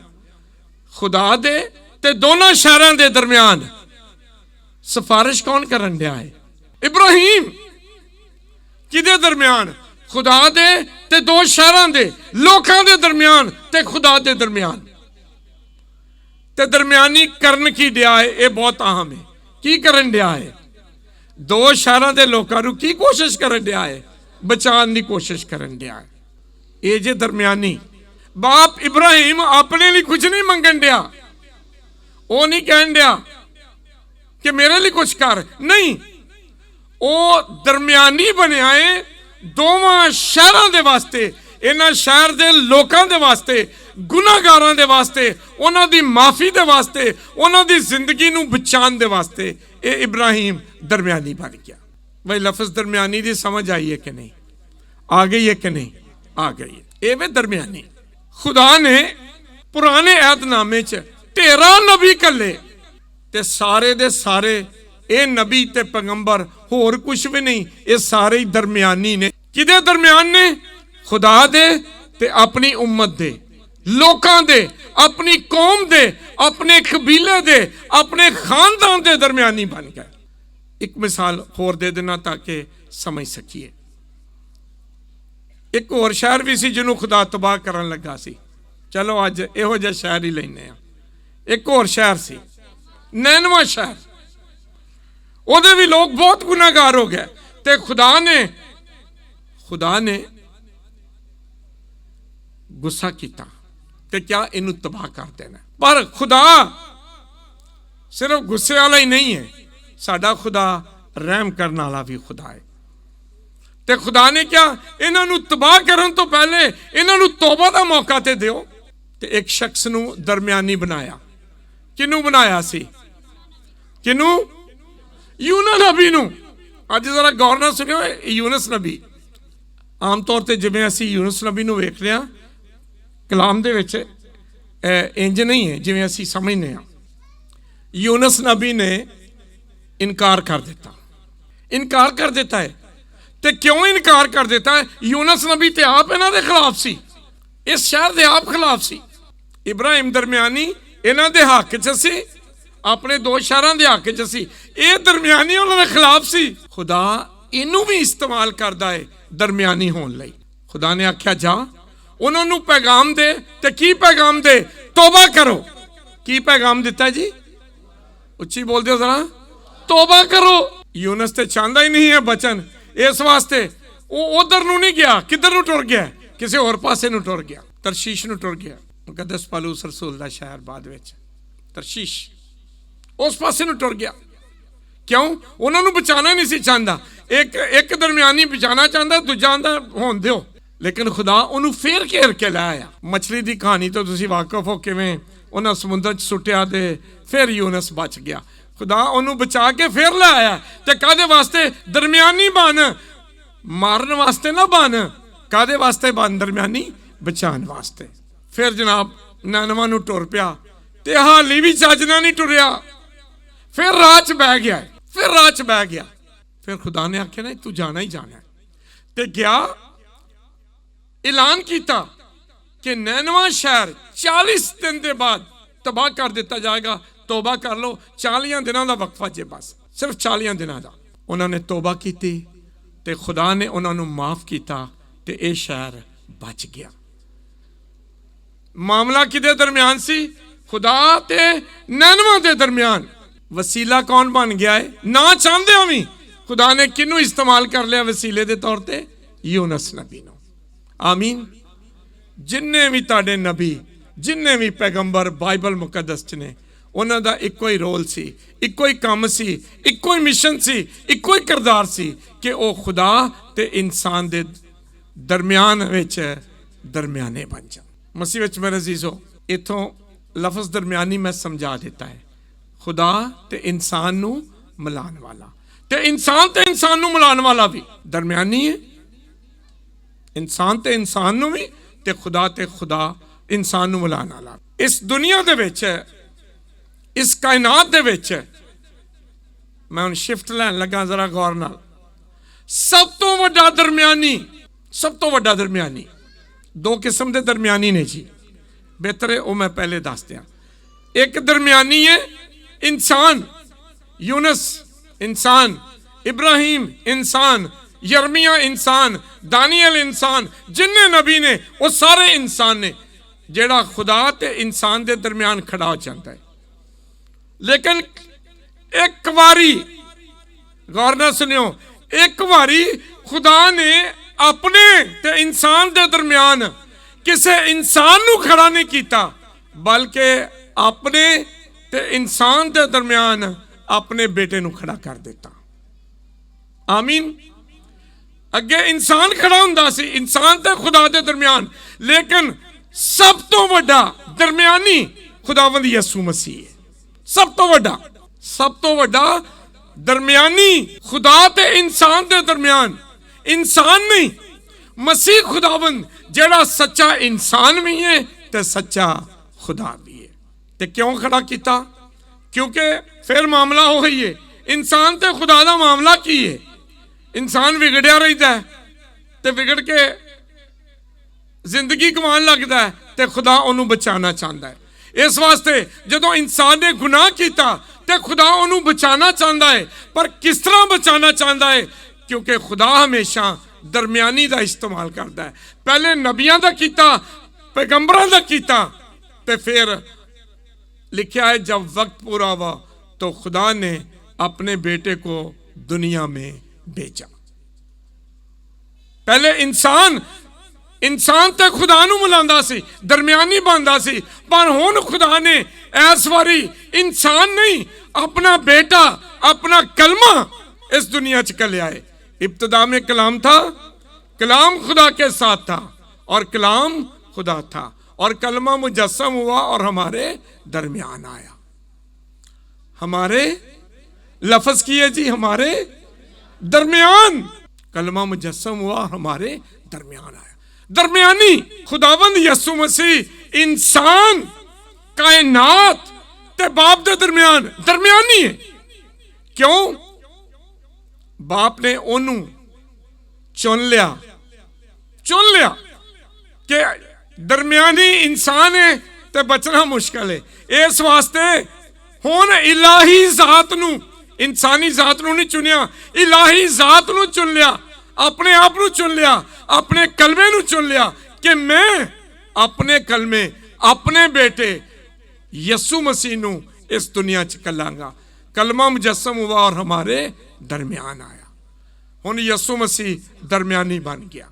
ਖੁਦਾ ਦੇ ਤੇ ਦੋਨਾਂ ਸ਼ਹਿਰਾਂ ਦੇ ਦਰਮਿਆਨ ਸਿਫਾਰਿਸ਼ ਕੌਣ ਕਰਨ ਡਿਆ ਹੈ? ਇਬਰਾਹਿਮ। ਕਿਹਦੇ ਦਰਮਿਆਨ? ਖੁਦਾ ਦੇ ਤੇ 2 ਸ਼ਹਿਰਾਂ ਦੇ ਲੋਕਾਂ ਦੇ ਦਰਮਿਆਨ ਤੇ ਖੁਦਾ ਦੇ ਦਰਮਿਆਨ। ਤੇ ਦਰਮਿਆਨੀ ਕਰਨ ਕੀ ਡਿਆ ਹੈ? ਇਹ ਬਹੁਤ ਅਹਿਮ ਹੈ। ਕੀ ਕਰਨ ਡਿਆ ਹੈ? 2 ਸ਼ਹਿਰਾਂ ਦੇ ਲੋਕਾਂ ਨੂੰ ਕੀ ਕੋਸ਼ਿਸ਼ ਕਰਨ ਡਿਆ ਹੈ? ਬਚਾਉਣ ਦੀ ਕੋਸ਼ਿਸ਼ ਕਰਨ ਡਿਆ ਹੈ। ਇਹ ਜੇ ਦਰਮਿਆਨੀ ਬਾਪ ਇਬਰਾਹਿਮ ਆਪਣੇ ਲਈ ਕੁਝ ਨਹੀਂ ਮੰਗਣ ਡਿਆ। ਉਹ ਨਹੀਂ ਕਹਿਣ ਡਿਆ ਕਿ ਮੇਰੇ ਲਈ ਕੁਝ ਕਰ, ਨਹੀਂ। ਉਹ ਦਰਮਿਆਨੀ ਬਣਿਆ ਹੈ ਦੋਵਾਂ ਸ਼ਹਿਰਾਂ ਦੇ ਵਾਸਤੇ, ਇਹਨਾਂ ਸ਼ਹਿਰ ਦੇ ਲੋਕਾਂ ਦੇ ਵਾਸਤੇ, ਗੁਨਾਹਗਾਰਾਂ ਦੇ ਵਾਸਤੇ, ਉਹਨਾਂ ਦੀ ਮਾਫੀ ਦੇ ਵਾਸਤੇ, ਉਹਨਾਂ ਦੀ ਜ਼ਿੰਦਗੀ ਨੂੰ ਬਚਾਉਣ ਦੇ ਵਾਸਤੇ। ਇਹ ਇਬਰਾਹਿਮ ਦਰਮਿਆਨੀ ਬਣ ਗਿਆ। ਬਈ ਲਫ਼ਜ਼ ਦਰਮਿਆਨੀ ਦੀ ਸਮਝ ਆਈ ਹੈ ਕਿ ਨਹੀਂ? ਆ ਗਈ ਹੈ ਕਿ ਨਹੀਂ? ਆ ਗਈ ਹੈ। ਇਹ ਵੇ ਦਰਮਿਆਨੀ। ਖੁਦਾ ਨੇ ਪੁਰਾਣੇ ਅਹਿਦਨਾਮੇ 'ਚ 13 ਨਬੀ ਕੱਲੇ ਤੇ ਸਾਰੇ ਦੇ ਸਾਰੇ ਇਹ ਨਬੀ ਤੇ ਪੈਗੰਬਰ ਹੋਰ ਕੁਝ ਵੀ ਨਹੀਂ, ਇਹ ਸਾਰੇ ਹੀ ਦਰਮਿਆਨੀ ਨੇ। ਕਿਹਦੇ ਦਰਮਿਆਨ ਨੇ? ਖੁਦਾ ਦੇ ਤੇ ਆਪਣੀ ਉਮਤ ਦੇ, ਲੋਕਾਂ ਦੇ, ਆਪਣੀ ਕੌਮ ਦੇ, ਆਪਣੇ ਕਬੀਲੇ ਦੇ, ਆਪਣੇ ਖਾਨਦਾਨ ਦੇ ਦਰਮਿਆਨੀ ਬਣ ਗਏ। ਇੱਕ ਮਿਸਾਲ ਹੋਰ ਦੇ ਦੇਣਾ ਤਾਂ ਕਿ ਸਮਝ ਸਕੀਏ। ਇੱਕ ਹੋਰ ਸ਼ਹਿਰ ਵੀ ਸੀ ਜਿਹਨੂੰ ਖੁਦਾ ਤਬਾਹ ਕਰਨ ਲੱਗਾ ਸੀ। ਚਲੋ ਅੱਜ ਇਹੋ ਜਿਹਾ ਸ਼ਹਿਰ ਹੀ ਲੈਨੇ ਆ। ਇੱਕ ਹੋਰ ਸ਼ਹਿਰ ਸੀ, ਨੈਨਵਾ ਸ਼ਹਿਰ। ਉਹਦੇ ਵੀ ਲੋਕ ਬਹੁਤ ਗੁਨਾਹਗਾਰ ਹੋ ਗਏ ਤੇ ਖੁਦਾ ਨੇ ਗੁੱਸਾ ਕੀਤਾ ਤੇ ਕਿਆ ਇਹਨੂੰ ਤਬਾਹ ਕਰ ਦੇਣਾ। ਪਰ ਖੁਦਾ ਸਿਰਫ ਗੁੱਸੇ ਵਾਲਾ ਹੀ ਨਹੀਂ ਹੈ, ਸਾਡਾ ਖੁਦਾ ਰਹਿਮ ਕਰਨ ਵਾਲਾ ਵੀ ਖੁਦਾ ਹੈ। ਤੇ ਖੁਦਾ ਨੇ ਕਿਹਾ ਇਹਨਾਂ ਨੂੰ ਤਬਾਹ ਕਰਨ ਤੋਂ ਪਹਿਲੇ ਇਹਨਾਂ ਨੂੰ ਤੋਬਾ ਦਾ ਮੌਕਾ ਤੇ ਦਿਓ। ਤੇ ਇੱਕ ਸ਼ਖਸ ਨੂੰ ਦਰਮਿਆਨੀ ਬਣਾਇਆ। ਕਿਹਨੂੰ ਬਣਾਇਆ ਸੀ? ਕਿਹਨੂੰ? ਯੂਨਸ ਨਬੀ ਨੂੰ। ਅੱਜ ਜ਼ਰਾ ਗੌਰ ਨਾਲ ਸੁਣਿਓ, ਯੂਨਸ ਨਬੀ। ਆਮ ਤੌਰ ਤੇ ਜਿਵੇਂ ਅਸੀਂ ਯੂਨਸ ਨਬੀ ਨੂੰ ਵੇਖਦੇ ਹਾਂ ਕਲਾਮ ਦੇ ਵਿੱਚ, ਇੰਜ ਨਹੀਂ ਹੈ ਜਿਵੇਂ ਅਸੀਂ ਸਮਝਦੇ ਹਾਂ। ਯੂਨਸ ਨਬੀ ਨੇ ਇਨਕਾਰ ਕਰ ਦਿੱਤਾ ਹੈ। ਤੇ ਕਿਉਂ ਇਨਕਾਰ ਕਰ ਦਿੱਤਾ ਹੈ? ਯੂਨਸ ਨਬੀ ਤੇ ਆਪ ਇਹਨਾਂ ਦੇ ਖਿਲਾਫ ਸੀ, ਇਸ ਸ਼ਹਿਰ ਦੇ ਆਪ ਖਿਲਾਫ ਸੀ। ਇਬਰਾਹਿਮ ਦਰਮਿਆਨੀ ਇਹਨਾਂ ਦੇ ਹੱਕ 'ਚ ਸੀ, ਆਪਣੇ 2 ਸ਼ਹਿਰਾਂ ਦੇ ਹੱਕ 'ਚ ਸੀ। ਇਹ ਦਰਮਿਆਨੀ ਉਹਨਾਂ ਦੇ ਖਿਲਾਫ ਸੀ। ਖੁਦਾ ਇਹਨੂੰ ਵੀ ਇਸਤੇਮਾਲ ਕਰਦਾ ਹੈ ਦਰਮਿਆਨੀ ਹੋਣ ਲਈ। ਖੁਦਾ ਨੇ ਆਖਿਆ ਜਾ ਉਹਨਾਂ ਨੂੰ ਪੈਗਾਮ ਦੇ। ਤੇ ਕੀ ਪੈਗਾਮ ਦੇ? ਤੋਬਾ ਕਰੋ। ਕੀ ਪੈਗਾਮ ਦਿੱਤਾ ਜੀ? ਉੱਚੀ ਬੋਲਦੇ ਹੋ ਜ਼ਰਾ। ਤੋਬਾ ਕਰੋ। ਯੂਨਸ ਤੇ ਚਾਹੁੰਦਾ ਹੀ ਨਹੀਂ ਹੈ ਬਚਨ, ਇਸ ਵਾਸਤੇ ਉਹ ਉਧਰ ਨੂੰ ਨਹੀਂ ਗਿਆ। ਕਿੱਧਰ ਨੂੰ ਟੁਰ ਗਿਆ? ਕਿਸੇ ਹੋਰ ਪਾਸੇ ਨੂੰ ਟੁਰ ਗਿਆ, ਤਰਸ਼ੀਸ਼ ਨੂੰ ਟੁਰ ਗਿਆ। ਮੁਕੱਦਸ ਪਾਲੂਸ ਰਸੂਲ ਦਾ ਸ਼ਹਿਰ ਬਾਅਦ ਵਿੱਚ ਤਰਸ਼ੀਸ਼, ਉਸ ਪਾਸੇ ਨੂੰ ਟੁਰ ਗਿਆ। ਕਿਉਂ? ਉਹਨਾਂ ਨੂੰ ਬਚਾਉਣਾ ਨਹੀਂ ਸੀ ਚਾਹੁੰਦਾ। ਇੱਕ ਦਰਮਿਆਨੀ ਬਚਾਉਣਾ ਚਾਹੁੰਦਾ, ਦੂਜਾ ਆਂਦਾ ਹੋਣ ਦਿਓ। ਲੇਕਿਨ ਖੁਦਾ ਉਹਨੂੰ ਫੇਰ ਘੇਰ ਕੇ ਲੈ ਆਇਆ। ਮਛਲੀ ਦੀ ਕਹਾਣੀ ਤੋਂ ਤੁਸੀਂ ਵਾਕਿਫ ਹੋ, ਕਿਵੇਂ ਉਹਨਾਂ ਸਮੁੰਦਰ 'ਚ ਸੁੱਟਿਆ ਤੇ ਫਿਰ ਯੂਨਸ ਬਚ ਗਿਆ। खुदा उन्होंने बचा के फिर लाया। तो कादे वास्ते? दरम्यानी बन, मारन वास्ते ना बन। कादे वास्ते बन? दरम्यानी बचाने वास्ते। फिर जनाब नैनवा नूं टुर पिया ते हाली भी चजना नहीं टुरिया। फिर राह च बह गया, फिर राह च बह गया। फिर खुदा ने आख्या नहीं तू जाना ही जाना है। ते गया, ऐलान किया कि नैनवा शहर 40 दिन के बाद तबाह कर दिता जाएगा। तौबा कर लो, 40 दिनों का वक्फा जे, बस सिर्फ 40 दिनों का। उन्होंने तौबा की ते खुदा ने उन्होंने माफ किया ते यह शहर बच गया। मामला किदे दरम्यान सी? खुदा ते नैनवा के दरम्यान। वसीला कौन बन गया है? ना चाहते भी खुदा ने किनू इस्तेमाल कर लिया वसीले के तौर पर? यूनुस नबी नूं। आमीन। जिन्ने भी तुहाडे नबी, जिन्ने भी पैगंबर बाइबल मुकद्दस च ने, उन्हां दा इक्को ही रोल सी, इक्को ही काम सी, इक्को ही मिशन सी, इक्को ही किरदार सी कि वह खुदा ते इंसान दे दरम्यान विच दरम्याने बन जाण। मसीह विच मेरे अजीजो, इथों लफज दरम्यानी मैं समझा दिता है। खुदा ते इंसान नूं मिलाण वाला, ते इंसान नूं मिलाण वाला भी दरम्यानी है। इंसान ते इंसान नूं भी ते खुदा इंसान नूं मिलाण वाला। इस दुनिया दे विच, इस कायनात दे विच, मैं हुण शिफ्ट लैण लगा जरा गौर नाल। सब तो वड्डा दरम्यानी, सब तो वड्डा दरम्यानी, दो किस्म के दरम्यानी ने जी। बेहतर है वो मैं पहले दस दिया। एक दरम्यानी है इंसान, यूनुस इंसान, इब्राहिम इंसान, यर्मिया इंसान, दानियल इंसान, जिन्ने नबी ने वो सारे इंसान ने, जेड़ा खुदा ते इंसान के दरम्यान खड़ा हो जाता है। लेकिन एक बारी गौर ना सुनियो, एक बारी खुदा ने अपने ते इंसान के दरम्यान किसी इंसान नूं खड़ा नहीं किया, बल्कि अपने ते इंसान के दरम्यान अपने बेटे नूं खड़ा कर दिता। आमीन। अगे इंसान खड़ा हुंदा सी, इंसान ते खुदा के दरम्यान, लेकिन सब तो वड्डा दरम्यानी खुदावंद यसू मसीह है। सब तो वड्डा दरम्यानी खुदा ते इंसान के दरम्यान। इंसान नहीं, मसीह खुदावंद जेड़ा सच्चा इंसान भी है ते सच्चा खुदा भी है। ते क्यों खड़ा किया? क्योंकि फिर मामला हो गई है, इंसान ते खुदा का मामला की है। इंसान विगड़िया रहता है ते विगड़ के जिंदगी गवान लगता है, ते खुदा उन्होंने बचाना चाहता है। इस वास्ते जदों इंसान ने गुनाह किया तो खुदा उन्होंने बचाना चाहता है। पर किस तरह बचाना चाहता है? क्योंकि खुदा हमेशा दरम्यानी का इस्तेमाल करता है। पहले नबियां का किया, पैगंबरां का किया, तो फिर लिखा है जब वक्त पूरा हुआ तो खुदा ने अपने बेटे को दुनिया में भेजा। पहले इंसान तो खुदा नूं मिलांदा सी, दरम्यानी बनदा सी, पर हुण खुदा ने इस बारी इंसान नहीं, अपना बेटा, अपना कलमा इस दुनिया च घल्लिया है। इब्तिदा में कलाम था, कलाम खुदा के साथ था और कलाम खुदा था, और कलमा मुजस्सम हुआ और हमारे दरमियान आया। हमारे लफ्ज किए जी, हमारे दरमियान कलमा मुजस्सम हुआ और हमारे दरमियान आया। दरमियानी खुदावंद यसू मसीह इंसान कायनात ते बाप दे दरमियान दरमियानी है। क्यों? बाप ने ओनू चुन लिया कि दरमियानी इंसान है ते बचना मुश्किल है। इस वास्ते हुण इलाही जात नू, इंसानी जात नू नहीं चुनिया, इलाही जात नू चुन लिया, अपने आप नू चुन लिया, अपने कलमे नू चुन लिया कि मैं अपने कलमे, अपने बेटे यसू मसीह नू इस दुनिया च कलांगा। कलमा मुजस्सम हुआ और हमारे दरमियान आया। हुण यसू मसीह दरमियानी बन गया।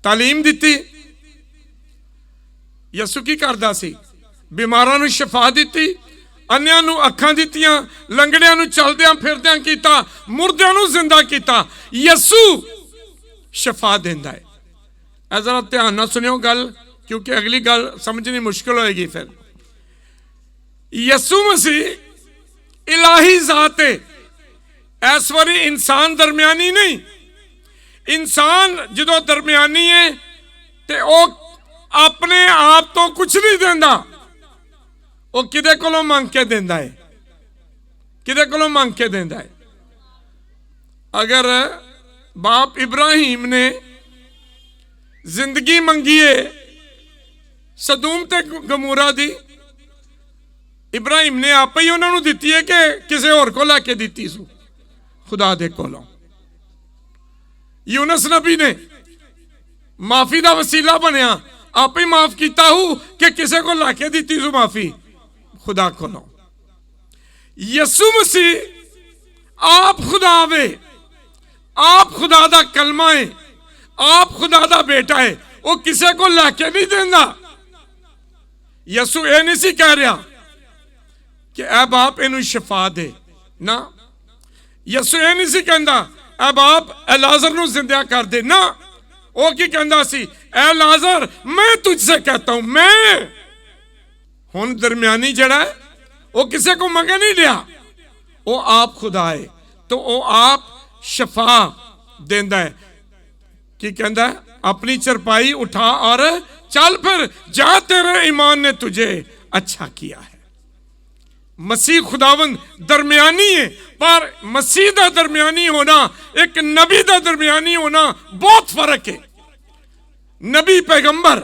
तालीम दी, यसू की करदा सी? बीमारां नू शिफा दी, अन्यां नू अखां दित्तियां, लंगड़ियां नू चलदियां फिरदियां कीता, मुर्दियां नू जिंदा कीता। यसू शिफा देंदा है। ऐ जरा ध्यान ना सुनियो गल, क्योंकि अगली गल समझनी मुश्किल होएगी। फिर यसू मसीह इलाही जात है। इस वारी इंसान दरम्यानी नहीं। इंसान जो दरम्यानी है तो वह अपने आप तो कुछ नहीं देता, वह किदे कोलों मंग के देता है, किदे कोलों मंग के देता है। अगर बाप इब्राहिम ने जिंदगी मंगी है सदूम ते गमूरा दी, इब्राहिम ने आप ही उन्होंने दिती है कि किसी होर को लैके दिती सू, खुदा दे कोलों। यूनुस नबी ने माफी का वसीला बनया, आप ही माफ किया हूं कि किसी को लैके दिती सू माफी, खुदा कोलों। यसू मसीह आप खुदा वे, आप खुदा दा कलमा है, आप खुदा दा बेटा है, वो किसी को लैके नहीं देता। यसू ये नहीं सी कह रहा कि ऐ बाप इनू शिफा दे ना, यसू ये नहीं सी कहता ऐ बाप ए लाजर नू जिंदा कर दे ना, वो की कहता सी ऐ लाजर मैं तुझसे कहता हूं, मैं हुन दरम्यानी जड़ा है वो किसी को मंगे नहीं लिया, वो आप खुदा है तो वो आप शफा देंदा है। की कहता है अपनी चरपाई उठा और चल फिर जा, तेरे ईमान ने तुझे अच्छा किया है। मसीह खुदावंद दरमियानी है, पर मसीह दा दरमियानी होना एक नबी दा दरमियानी होना बहुत फर्क है। नबी पैगंबर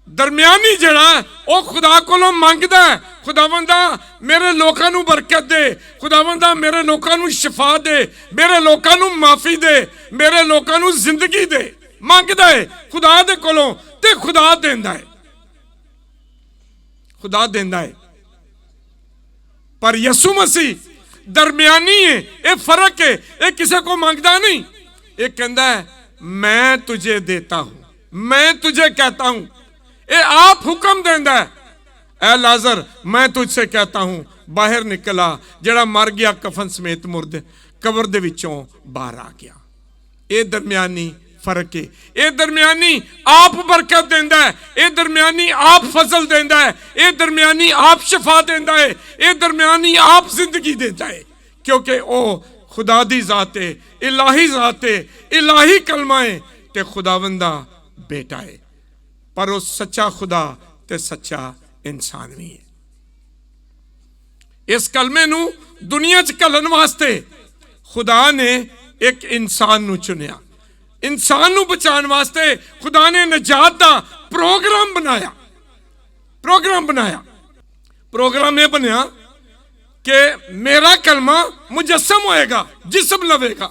दरमियानी जड़ा वो खुदा कोलों मंगदा है, खुदावंदा मेरे लोकां नू बरकत दे, खुदावंदा मेरे लोकां नू शिफा दे, मेरे लोकां नू माफी दे, मेरे लोकां नू जिंदगी दे, मंगदा है खुदा दे कोलों ते खुदा देंदा है, खुदा देंदा है। पर यसू मसीह दरमियानी है, ये फर्क है, ये किसी को मांगता नहीं, ये कहता है मैं तुझे देता हूं, मैं तुझे कहता हूं, ये आप हुक्म देंदा है ऐ लाजर मैं तुझसे कहता हूं बाहर निकला, जड़ा मर गया कफन समेत मुर्द कबर दे विचों बाहर आ गया। ये दरमियानी फर्क है, ये दरमियानी आप बरकत देंदा है, ये दरमियानी आप फजल देंदा है, ये दरमियानी आप शफा देंदा है, ये दरमियानी आप जिंदगी देता है, क्योंकि ओ खुदा दी जात है, इलाही जात है, इलाही कलमा है ते खुदावंदा बेटा है, पर वो सच्चा खुदा ते सच्चा इंसान भी है। इस कलमे नू दुनिया च घलन वास्ते खुदा ने एक इंसान नू चुनिया, इंसान नू बचाने वास्ते खुदा ने निजात दा प्रोग्राम बनाया, प्रोग्राम बनाया। प्रोग्राम यह बनया कि मेरा कलमा मुजस्सम होएगा, जिस्म लवेगा,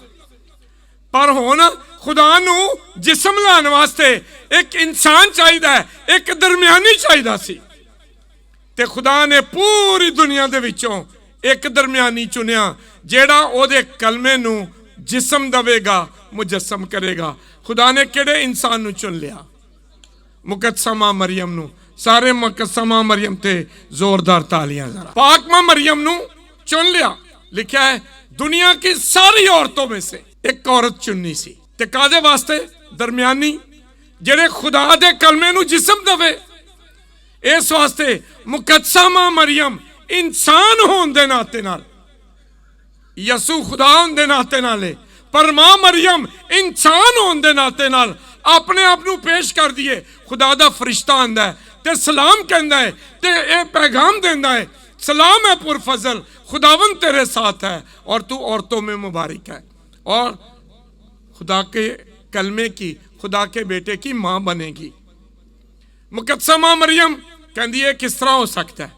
पर हुण खुदा नू जिस्म लाने वास्ते एक इंसान चाहिदा है, एक दरमियानी चाहिदा सी, ते खुदा ने पूरी दुनिया दे विचों एक दरमियानी चुनिया जेड़ा ओदे कलमे नू जिस्म दवेगा, मुजस्सम करेगा। खुदा ने केड़े इंसान नू चुन लिया? मुकद्दसा मां मरियम नू। सारे मुकद्दसा मां मरियम ते जोरदार तालियां जरा। पाक मां मरियम नू चुन लिया। लिखा है दुनिया की सारी औरतों में से एक औरत चुननी सी, ते कादे वास्ते? दरमियानी जेड़े खुदा दे कलमे नू जिस्म दवे। इस वास्ते मुकद्दसा मां मरियम इंसान होने दे नाते नाल, यसू खुदा होने दे नाते नाले, पर मां मरियम इंसान होने दे नाते नाल अपने आप नू पेश कर दिए। खुदा दा फरिश्ता आंदा है ते सलाम कहंदा है ते ए पैगाम देंदा है, सलाम है पुरफजल, खुदावन तेरे साथ है और तू औरतों में मुबारक है, और खुदा के कलमे की, खुदा के बेटे की मां बनेगी। मुकद्दसा मां मरियम कहंदी है किस तरह हो सकता है,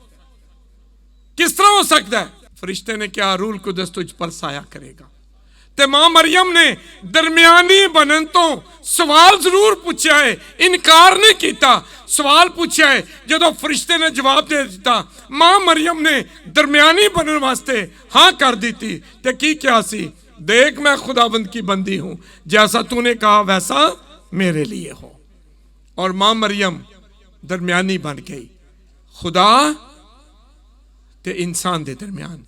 किस तरह हो सकता है? फरिश्ते ने क्या रूल कुदस तुझ पर साया करेगा। ते मां मरियम ने दरमियानी बनन तो सवाल जरूर पूछा है, इनकार नहीं किया। सवाल पूछा है, जो फरिश्ते ने जवाब दे दिता, मां मरियम ने दरमियानी बनने वास्ते हाँ कर दी थी। ते की क्या सी? देख मैं खुदाबंद की बंदी हूं, जैसा तूने कहा वैसा मेरे लिए हो। और मां मरियम दरमियानी बन गई, खुदा ते इंसान दे दरमियान।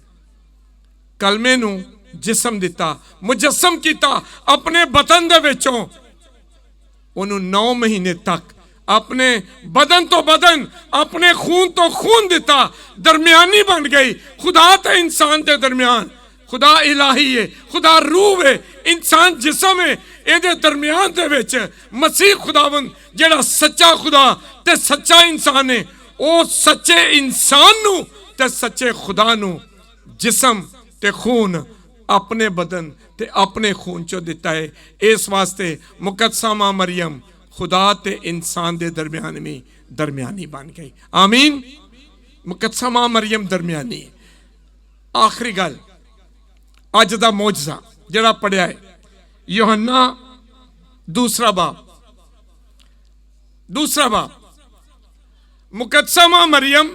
कलमे नू जिस्म दिता, मुजस्सम किया अपने बतन दे विचों। उन्होंने 9 महीने तक अपने बदन तो बदन, अपने खून तो खून दिता, दरमियानी बन गई। खुदा ते इंसान के दरमियान खुदा इलाही है, खुदा रूह है, इंसान जिसम है। ये दरमियान दे विच मसीह खुदावंद जेड़ा सच्चा खुदा ते सच्चा इंसान है, वो सच्चे इंसान नू ते सच्चे खुदा नू जिसम ते खून अपने बदन ते अपने खून चो दिता है। इस वास्ते मुकद्दसा मां मरियम खुदा ते इंसान दे दरमियान में दरमियानी बन गई। आमीन। मुकद्दसा मां मरियम दरमियानी है। आखिरी गल अज दा मौजज़ा जड़ा पढ़िया है, यूहन्ना दूसरा बाब मुकद्दसा मां मरियम।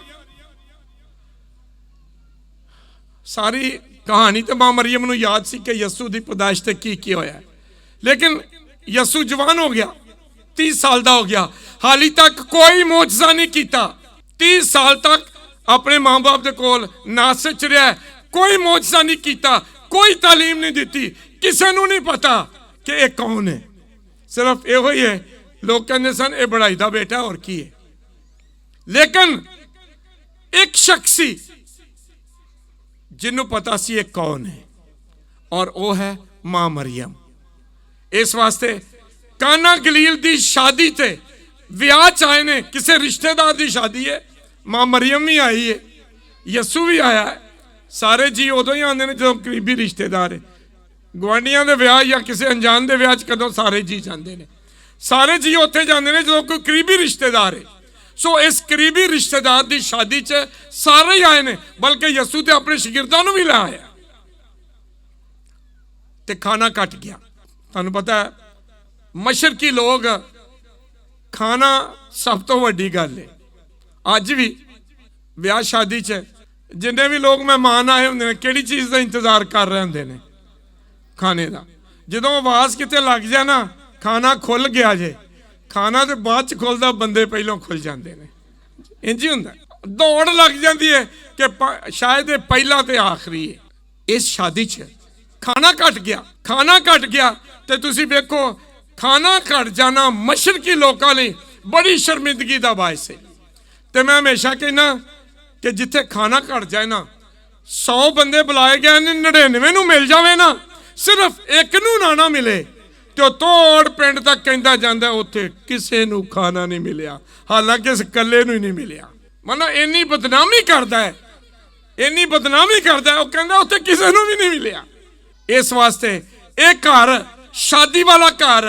सारी कहानी तो मां मरियम नूं याद सी कि यसू की पैदाइश ते की होया, लेकिन यसू जवान हो गया, 30 साल का हो गया, हाली तक कोई मौजज़ा नहीं किया। 30 साल तक अपने माँ बाप के कोल नासरे च रहा, कोई मौजज़ा नहीं किया, कोई तालीम नहीं दी, किसी को नहीं पता कि यह कौन है। सिर्फ यो ही है, लोग कहते सन ये बढ़ाई का बेटा और की है। लेकिन एक शख्सी जिन्हों पता सी ये कौन है, और वो है मां मरियम। इस वास्ते काना गलील की शादी ते विआह च आए ने, किसी रिश्तेदार की शादी है, मां मरियम भी आई है, यसू भी आया है। सारे जी उदों ही आते हैं जो करीबी रिश्तेदार है। गुआढ़ियां के विआह या किसी अनजान के विआह कदों सारे जी जाते हैं, सारे जी उत्थे जाते हैं जो कोई करीबी रिश्तेदार है। सो इस करीबी रिश्तेदार की शादी च सारे ही आए ने, बल्कि यसू तो अपने शागिर्दां नूं भी ला आया। ते खाना कट गया। तुहानूं पता है मशरकी लोग खाना सब तो वड्डी गल है। अज भी ब्याह शादी च जिन्ने भी लोग मेहमान आए होंदे ने किहड़ी चीज़ का इंतजार कर रहे होंदे ने? खाने का। जदों आवाज़ किते लग जाए ना खाना खुल गया जे, खाना तो बाद च खुलदा, बंदे पहलों खुल जाते हैं। इंज ही हुंदा, दौड़ लग जाती है कि शायद ये पहला तो आखिरी है। इस शादी च खाना घट गया, खाना घट गया तो तुसी वेखो खाना घट जाना मशरकी लोगों ने बड़ी शर्मिंदगी का बायस है। तो मैं हमेशा कहना कि जिथे खाना घट जाए ना, 100 बंदे बुलाए गए 99 नूं मिल जाए ना, सिर्फ एक नूं ना मिले तो तोड़ पिंड तक कहता जाता उत्थे किसी नूं खाना नहीं मिलिया, हालांकि इस कल्ले नूं ही नहीं मिलिया। मतलब इन्नी बदनामी करता है, इन्नी बदनामी करता है, वो कहता उत्थे किसी नूं भी नहीं मिलिया। इस वास्ते एक घर शादी वाला घर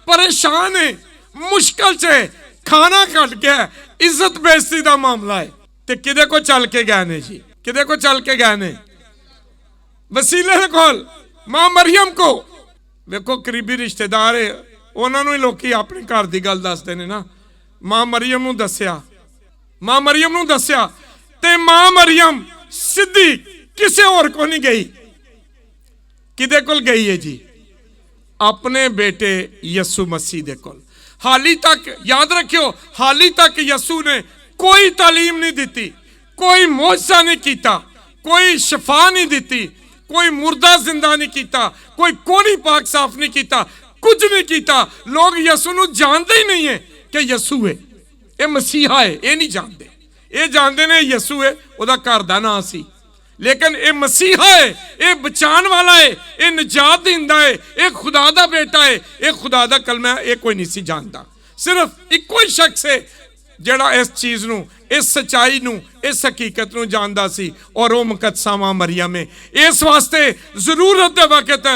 परेशान है, मुश्किल से खाना घट गया, इज्जत बेइज्जती का मामला है। तो किदे को चल के गए ने जी? किदे को चल के गए ने? वसीले दे कोल मां मरियम को। वेखो करीबी रिश्तेदार है, उन्होंने लोग अपने घर की गल दसते हैं ना। मां मरियम नूं दस्या, मां मरियम नूं दस्या, ते मां मरियम सीधी किसी होर को नहीं गई। किदे कोल गई है जी? अपने बेटे यसू मसीह दे कोल। हाली तक याद रखियो, हाली तक यसू ने कोई तालीम नहीं दी, कोई मौजज़ा नहीं किया, कोई शफा नहीं दी, कोई मुर्दा जिंदा नहीं किया, कोई कोड़ी पाक साफ नहीं किया, कुछ नहीं किया। लोग यसू नूं जानते ही नहीं है कि यसू है, ये मसीहा है, ये नहीं जानते। ये जानते ने यसू है, वह घर का नाम सी, लेकिन ये मसीहा है, ये बचाने वाला है, ये निजात दिंदा है, ये खुदा दा बेटा है, ये खुदा दा कलमा है, ये कोई नहीं सी जानता। सिर्फ इको ही शख्स है जड़ा इस चीज़ नूं, इस सच्चाई नूं, इस हकीकत नूं जानदा सी, और वो मुकद्दसा मां मरियम है। इस वास्ते जरूरत दे वक्त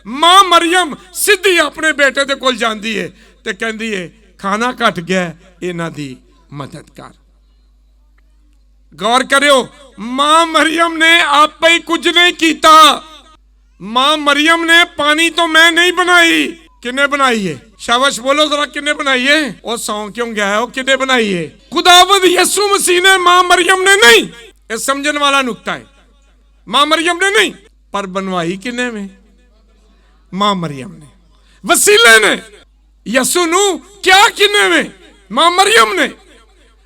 मां मरियम सीधी अपने बेटे दे कोल जांदी है ते कहंदी है खाना घट गया, इन्हां दी मदद कर। गौर करियो, मां मरियम ने आप ही कुछ नहीं किया। मां मरियम ने पानी तो मैं नहीं बनाई, किन्ने बनाई है? शाबाश बोलो जरा, किन्ने बनाई है? और सौ क्यों गया है? वो किन्ने बनाई है? खुदावंद यसू मसीह ने, मां मरियम ने नहीं। ये समझने वाला नुक्ता है, मां मरियम ने नहीं, पर बनवाई किन्ने में? मां मरियम ने। वसीले ने यसू नू क्या किन्ने में? मां मरियम ने।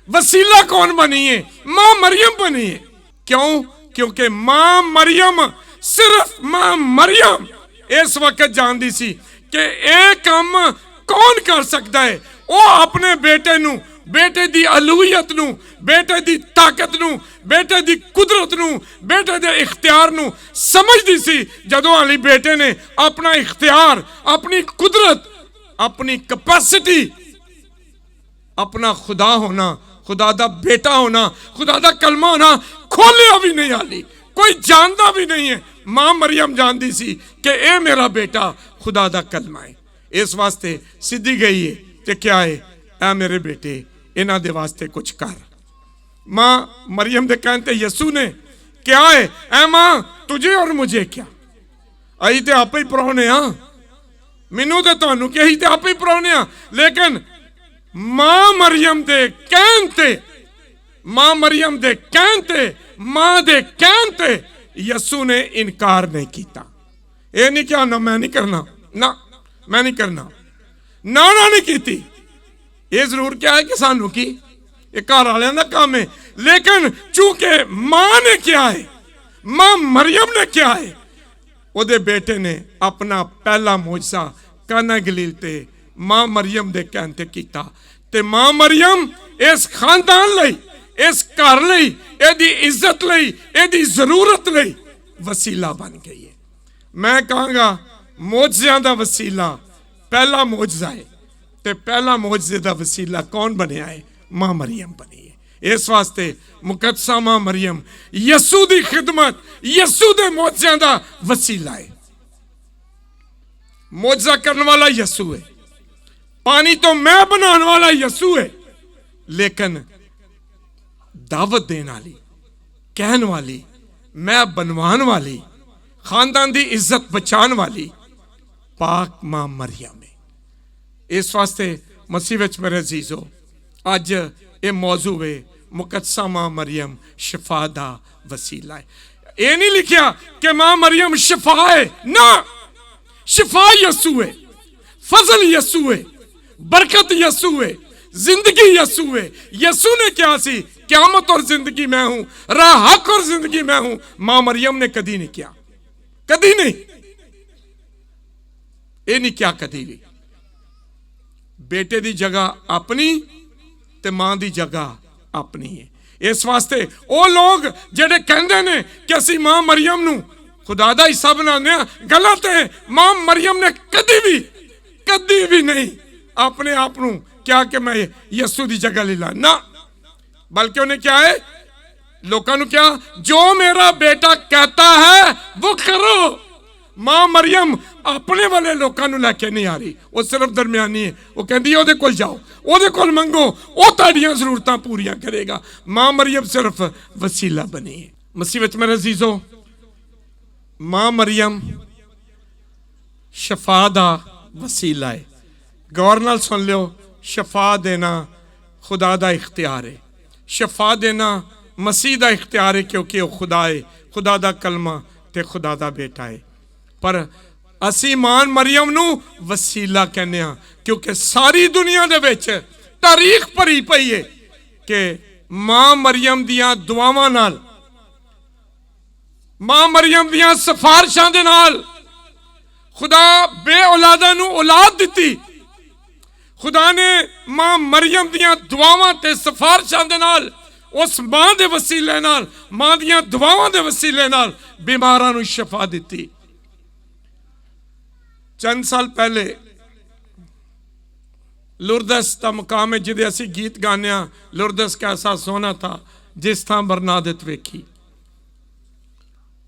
वसीला कौन बनी है? मां मरियम बनी है। क्यों? क्योंकि मां मरियम, सिर्फ मां मरियम इस वक्त जानती सी कि यह काम कौन कर सकता है? वो अपने बेटे नू, बेटे दी अलूहियत नू, बेटे दी ताकत नू, बेटे दी कुदरत नू, बेटे दे इख्तियार नू समझदी सी। जदों हाली बेटे ने अपना इख्तियार, अपनी कुदरत, अपनी कैपेसिटी, अपना खुदा होना, खुदा दा बेटा होना, खुदा दा कलमा होना खोलिया भी नहीं, हाली कोई जानता भी नहीं है। मां मरियम जानती सी कि ए मेरा बेटा खुदा दा कलमा है, इस वास्ते सीधी गई है कि क्या है, ऐ मेरे बेटे इन्हां दे वास्ते कुछ कर। मां मरियम दे कहते यसू ने क्या है, ऐ मां तुझे और मुझे क्या, अई ते आपे ही परौने आ, मैनू ते तुहानू कि अही ते आपे ही परौने आ। लेकिन मां मरियम दे कहण ते, मां मरियम दे कहण ते, मां दे कहण ते यसू ने इनकार नहीं किया। ये नहीं क्या ना मैं नहीं करना, ना मैं नहीं करना, ना ना नहीं की। ये जरूर क्या है कि सानू की ये घर वालियां दा काम है, लेकिन चूंकि मां ने क्या है, मां मरियम ने क्या है, ओदे बेटे ने अपना पहला मोजसा काना गलील ते मां मरियम दे कहण ते कीता। ते मां मरियम इस खानदान लई, इस घर लई, एदी इज्जत लई, एदी जरूरत लई वसीला बन गई है। मैं कहूँगा मोजज़ियां दा वसीला पहला मोजज़ा है, ते पहला मोजज़े दा वसीला कौन बनया है? मां मरियम बनी है। इस वास्ते मुकद्दसा मां मरियम यसू दी खिदमत, यसू दे मोजज़ियां दा वसीला है। मोजज़ा करने वाला यसू है, पानी तो मैं बनाने वाला यसू है, लेकिन दावत देने वाली, कहने वाली, मैं बनवान वाली, खानदान दी इज्जत बचाने वाली पाक मां मरियम है। इस वास्ते मसीह विच मेरे अजीजो अज ये मौजू है मुकद्दसा मां मरियम शिफा दा वसीला है। ये नहीं लिखा कि मां मरियम शिफा है, ना, शिफा यसू है, फजल यसू है, बरकत यसू है, जिंदगी यसू है। यसू ने क्या सी, क़यामत और जिंदगी मैं हूं, राह हक और जिंदगी मैं हूं। मां मरियम ने कदी नहीं किया, कदी नहीं, ये नहीं क्या कदी भी। बेटे दी जगह अपनी ते मां दी जगह अपनी है। इस वास्ते वो लोग जेडे कहंदे ने कि असी मां मरियम नू खुदा दा हिस्सा बनाने आ, गलत है। मां मरियम ने कदी भी नहीं अपने आप नू क्या कि मैं यसू दी जगह ले ला, ना, बल्कि उन्हें क्या है, लोगों ने क्या, जो मेरा बेटा कहता है वो करो। मां मरियम अपने वाले लोगों को लैके नहीं आ रही, वो सिर्फ दरम्यानी है। वो कहती ओदे कोल जाओ, ओदे कोल मंगो, वो तुहाडियां जरूरतां पूरियां करेगा। मां मरियम सिर्फ वसीला बनी है। मसीह विच मेरे अजीजो, मां मरियम शफा दा वसीला है। गौर नाल सुन लियो, शफा देना खुदा दा इख्तियार है, शफा देना मसीह दा इख्तियार है, क्योंकि वो खुदा है, खुदा दा कलमा ते खुदा दा बेटा है। पर असी मां मरियम नू वसीला कहने आ, क्योंकि सारी दुनिया दे विच तारीख भरी पई है कि मां मरियम दियां दुआवां नाल, मां मरियम दियां सिफारिशां दे नाल खुदा बे औलादा नू औलाद दिती। खुदा ने मां मरियम दियां दुआवां ते सिफारिशां दे नाल, उस मां दे वसीले नाल, मां दियां दुआवां दे वसीले नाल बीमारां नू शफा दिती। चंद साल पहले लुरदस का मुकाम है जिदे असी गीत गाने, लुरदस कैसा सोना था जिस थां बरनादत वेखी,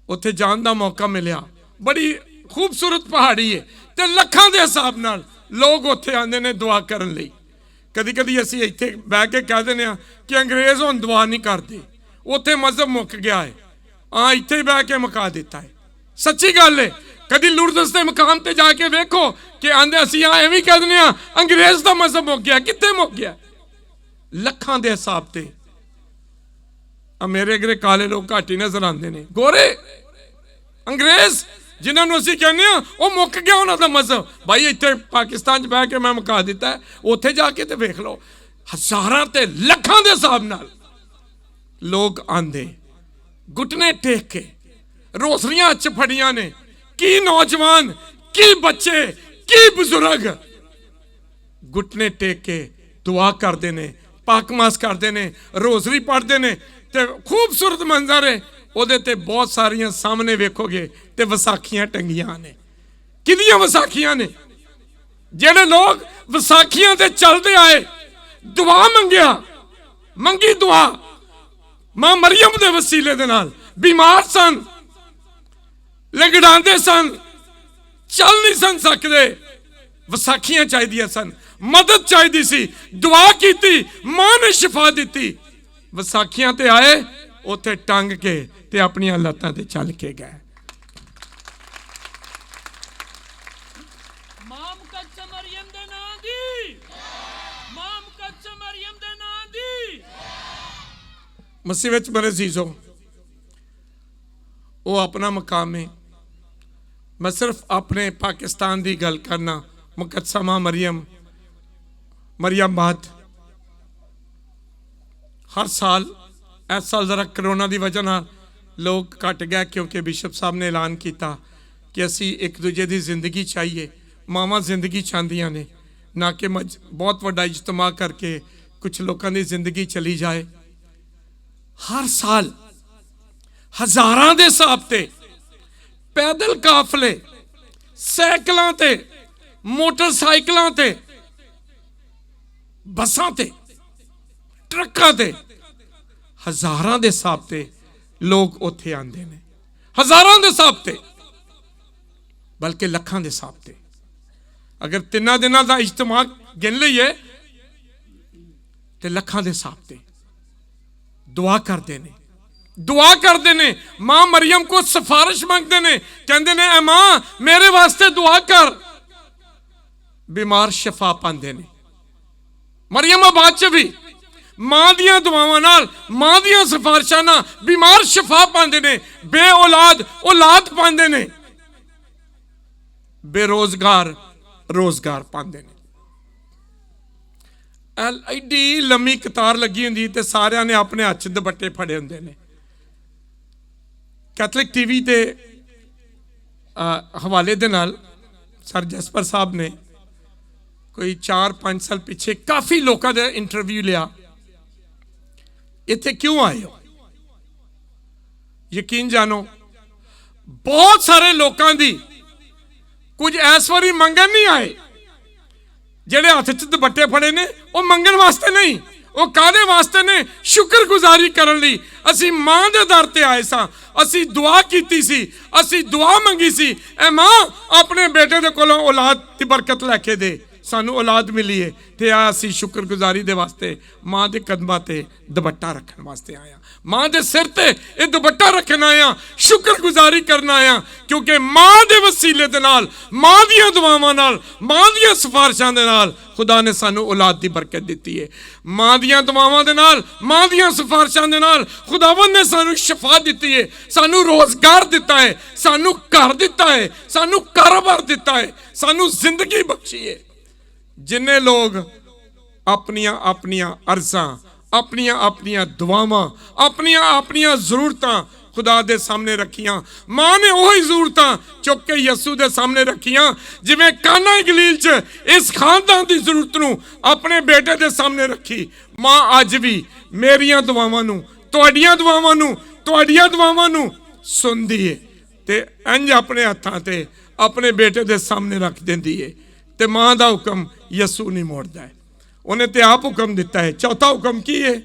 उत्थे जान का मौका मिलिया। बड़ी खूबसूरत पहाड़ी है ते लखां दे हिसाब नाल लोग उत्थे आंदे ने दुआ करन लई। कदी कदी असी इत्थे बह के कह दिंदे आ कि अंग्रेज हुण दुआ नहीं करते, उत्थे मजहब मुक गया है, हाँ इत्थे बह के मुका दिता है। सच्ची गल है। कदी लुरदस के मुकाम ते जाके वेखो कि आंदे असी एवं कह दिंदे आ अंग्रेज का मजहब मुक गया, कित्थे मुक गया? लखां दे हिसाब ते। मेरे अगरे काले लोग घट ही नजर आते हैं, गोरे अंग्रेज जिन्होंने असी कहने वो मुक गया उन्हों का मजहब। भाई इतने पाकिस्तान बह के मैं मुका दिता है, उत्थे जाके तो वेख लो, हजारां ते लखां दे हिसाब नाल लोग आंदे घुटने टेक के, रोसरियां च फड़ियां ने, की नौजवान, की बच्चे, की बुजुर्ग घुटने टेक के दुआ करते हैं, पाकमास करते हैं, रोज़री पढ़ते हैं, तो खूबसूरत मंजर है। ਉਹਦੇ ਤੇ बहुत सारियां सामने वेखोगे तो विसाखियां टंगियां ने। किदियां विसाखियां ने? ਜਿਹੜੇ लोग विसाखियां ते चलते आए, दुआ मंगिया, मंगी दुआ मां मरियम दे वसीले दे नाल। बीमार सन, लंगड़ांदे सन, चल नहीं सन सकते, विसाखियां चाहिए सन, मदद चाहिए सी, दुआ की, मां ने शिफा दी। विसाखियां ते आए, उत्थे टंग के ते अपनी लत्तां ते चल के गए। मसीह विच मेरे अजीजों, वो अपना मकाम है। मैं सिर्फ अपने पाकिस्तान की गल करना। मुकद्दसा मां मरियम बाद हर साल, इस साल जरा करोना की वजह नाल लोग घट गए, क्योंकि बिशप साहब ने ऐलान किया कि असी एक दूजे की जिंदगी चाहिए। मावां जिंदगी चाहदियां ने, ना कि बहुत वड्डा इज्तमा करके कुछ लोगों की जिंदगी चली जाए। हर साल हज़ारां दे हिसाब ते पैदल काफले, साइकिलों ते, मोटरसाइकिलों ते, बसां ते, ट्रकों ते, हज़ारां दे हिसाब ते लोग उत्थे आंदे ने। हज़ारां दे हिसाब ते, बल्कि लखां दे हिसाब ते। अगर 3 दिनों का इज्तमा गिन लीए तो लखां दे हिसाब ते दुआ करते ने, दुआ करते ने। मां मरियम को सिफारिश मांगते ने, कहते ने, ए मां मेरे वास्ते दुआ कर। बीमार शिफा पाते ने। मरियम बाद च भी मां दियां दुआवां नाल, मां दियां सिफारिशां नाल बीमार शिफा पाते ने, बे औलाद औलाद पाते ने, बेरोजगार रोजगार पाते हैं। एडी लम्मी कतार लगी होंगी तो सारिया ने अपने हाथ च दुपट्टे फड़े होंगे ने। कैथलिक टीवी के हवाले दे नाल सर जसपर साहब ने कोई 4-5 साल पिछे काफ़ी लोगों का इंटरव्यू लिया। इत्थे क्यों आए हो? यकीन जानो, बहुत सारे लोगों की कुछ इस बारी मंगन नहीं आए। जेड़े हाथ च दुपट्टे फड़े ने वो मंगन वास्ते नहीं, वो कादे वास्ते ने? शुक्रगुजारी करन लई। असी मां दे दर ते आए सां, असी दुआ कीती सी, असी दुआ मंगी सी, ए मां अपने बेटे दे कोलों औलाद दी बरकत लैके दे, सानू औलाद मिली है। ते असी शुक्रगुजारी दे वास्ते मां दे कदमां ते दुपट्टा रखन वास्ते आया, मां दे सिर ते ये दुपट्टा रखन आया, शुक्रगुजारी करना आया। क्योंकि मां दे वसीले दे नाल, मां दियां दुआवां नाल, मां दियां सिफारिशां दे नाल खुदा ने सानू औलाद दी बरकत दी है। मां दियां दुआवां दे नाल, मां दियां सिफारिशां दे नाल खुदावंद ने सानू शिफा दी है, सानू रोजगार दिता है, सानू घर दिता है, सानू कारोबार दिता है, सानू जिंदगी बख्शी है। जिन्ने लोग अपनियां अपनियां अर्ज़ां, अपनियां अपनियां दुआवां, अपनियां अपनियां ज़रूरतां खुदा दे सामने रखियां, मां ने वही ज़रूरतां चुक के यसू दे सामने रखियां। जिवें काना गलील च इस खानदान की जरूरत नूं अपने बेटे दे सामने रखी, मां अज भी मेरियां दुआवां नूं, तुहाडियां दुआवां नूं, तुहाडियां दुआवां नूं सुनदी है ते इंज अपने हत्थां ते अपने बेटे दे सामने रख देंदी है। ते मां दा हुक्म यसू नहीं मोड़दा है, उन्हें ते आप हुक्म दिता है। चौथा हुक्म की है?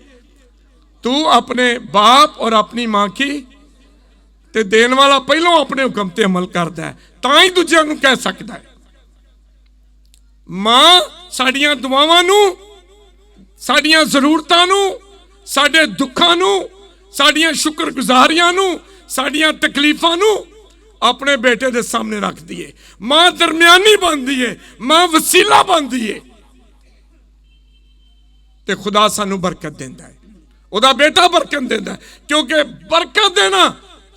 तू अपने बाप और अपनी मां की ते देने वाला पहलों अपने हुक्म ते अमल करता है, तां ही दूजिਆਂ ਨੂੰ कह सकता है। मां साडियां दुआवां नूं, साडियां जरूरतां नूं, साडे दुखां नूं, साडियां शुक्रगुजारियां नूं, साडियां तकलीफां नूं अपने बेटे दे सामने रख दिए। मां दरम्यानी बनती है, मां वसीला बनती है, ते खुदा सानू बरकत देता है, उहदा बेटा बरकत देता है। क्योंकि बरकत देना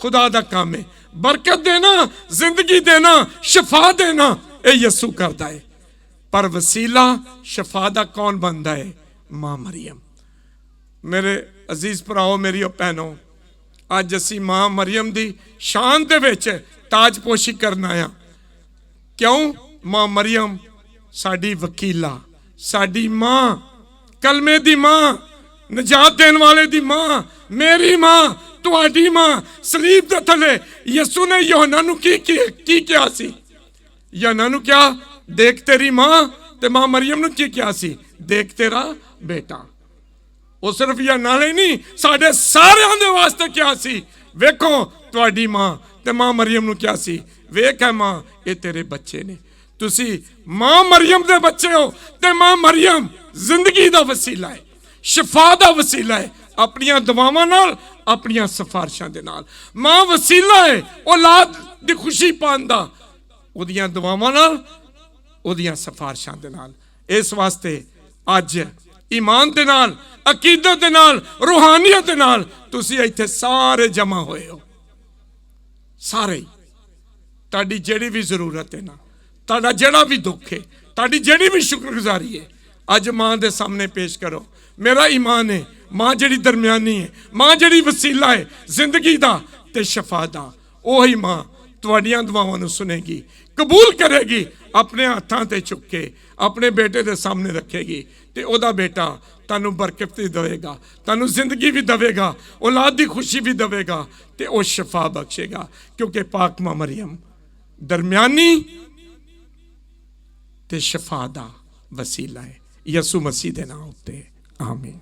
खुदा दा काम है, बरकत देना, जिंदगी देना, शिफा देना ये यसू करता है। पर वसीला शिफा दा कौन बनता है? मां मरियम। मेरे अजीज भराओ, मेरी भैनों, अज असी मां मरियम की शान दे विच ताजपोशी करना आ। क्यों? मां मरियम साडी वकीला, साडी मां, कलमे दी मां, नजात देने वाले दी मां, मेरी मां, तुहाडी मां, सलीब दे थले यसू ने यूहन्ना नूं की कहा सी? यूहन्ना नूं क्या देख तेरी मां, ते मां मरियम नूं की कहा सी? देख तेरा बेटा। वो सिर्फ यूहन्ना लिए नहीं, साडे सारियां दे वास्ते क्या सी? वेखो तुहाडी मां, ते मां मरियम नूं क्या सी? वेख है मां, ये तेरे बच्चे ने। तुसी मां मरियम दे बच्चे हो, ते मां मरियम जिंदगी दा वसीला है, शिफा दा वसीला है, अपनियां दुआवां नाल, अपनियां सिफारिशां दे नाल। मां वसीला है औलाद दी खुशी पाउण दा, ओदियां दुआवां नाल, ओदियां सिफारिशां दे नाल। इस वास्ते अज ईमान दे नाल, अकीदत दे नाल, रूहानियत दे नाल तुसी इत्थे सारे जमा होए हो। सारे ताड़ी जेड़ी भी जरूरत है ना, ताड़ा जेड़ा भी दुख है, ताड़ी जेड़ी भी शुक्रगुजारी है, अज मां दे सामने पेश करो। मेरा ईमान है मां जेड़ी दरम्यानी है, मां जेड़ी वसीला है जिंदगी दा ते शफा दा, ओही मां तुहाड़ियां दुआवां नूं सुनेगी, कबूल करेगी, अपने हाथां ते चुक के अपने बेटे दे सामने रखेगी, ते ओदा बेटा तानू बरकत भी देवेगा, तानू जिंदगी भी देवेगा, औलाद की खुशी भी देवेगा, ते ओ शफा बख्शेगा, क्योंकि पाक मां मरियम दरम्यानी ते शफा दा वसीला है। यसू मसीह दे नाम उत्ते आमीन।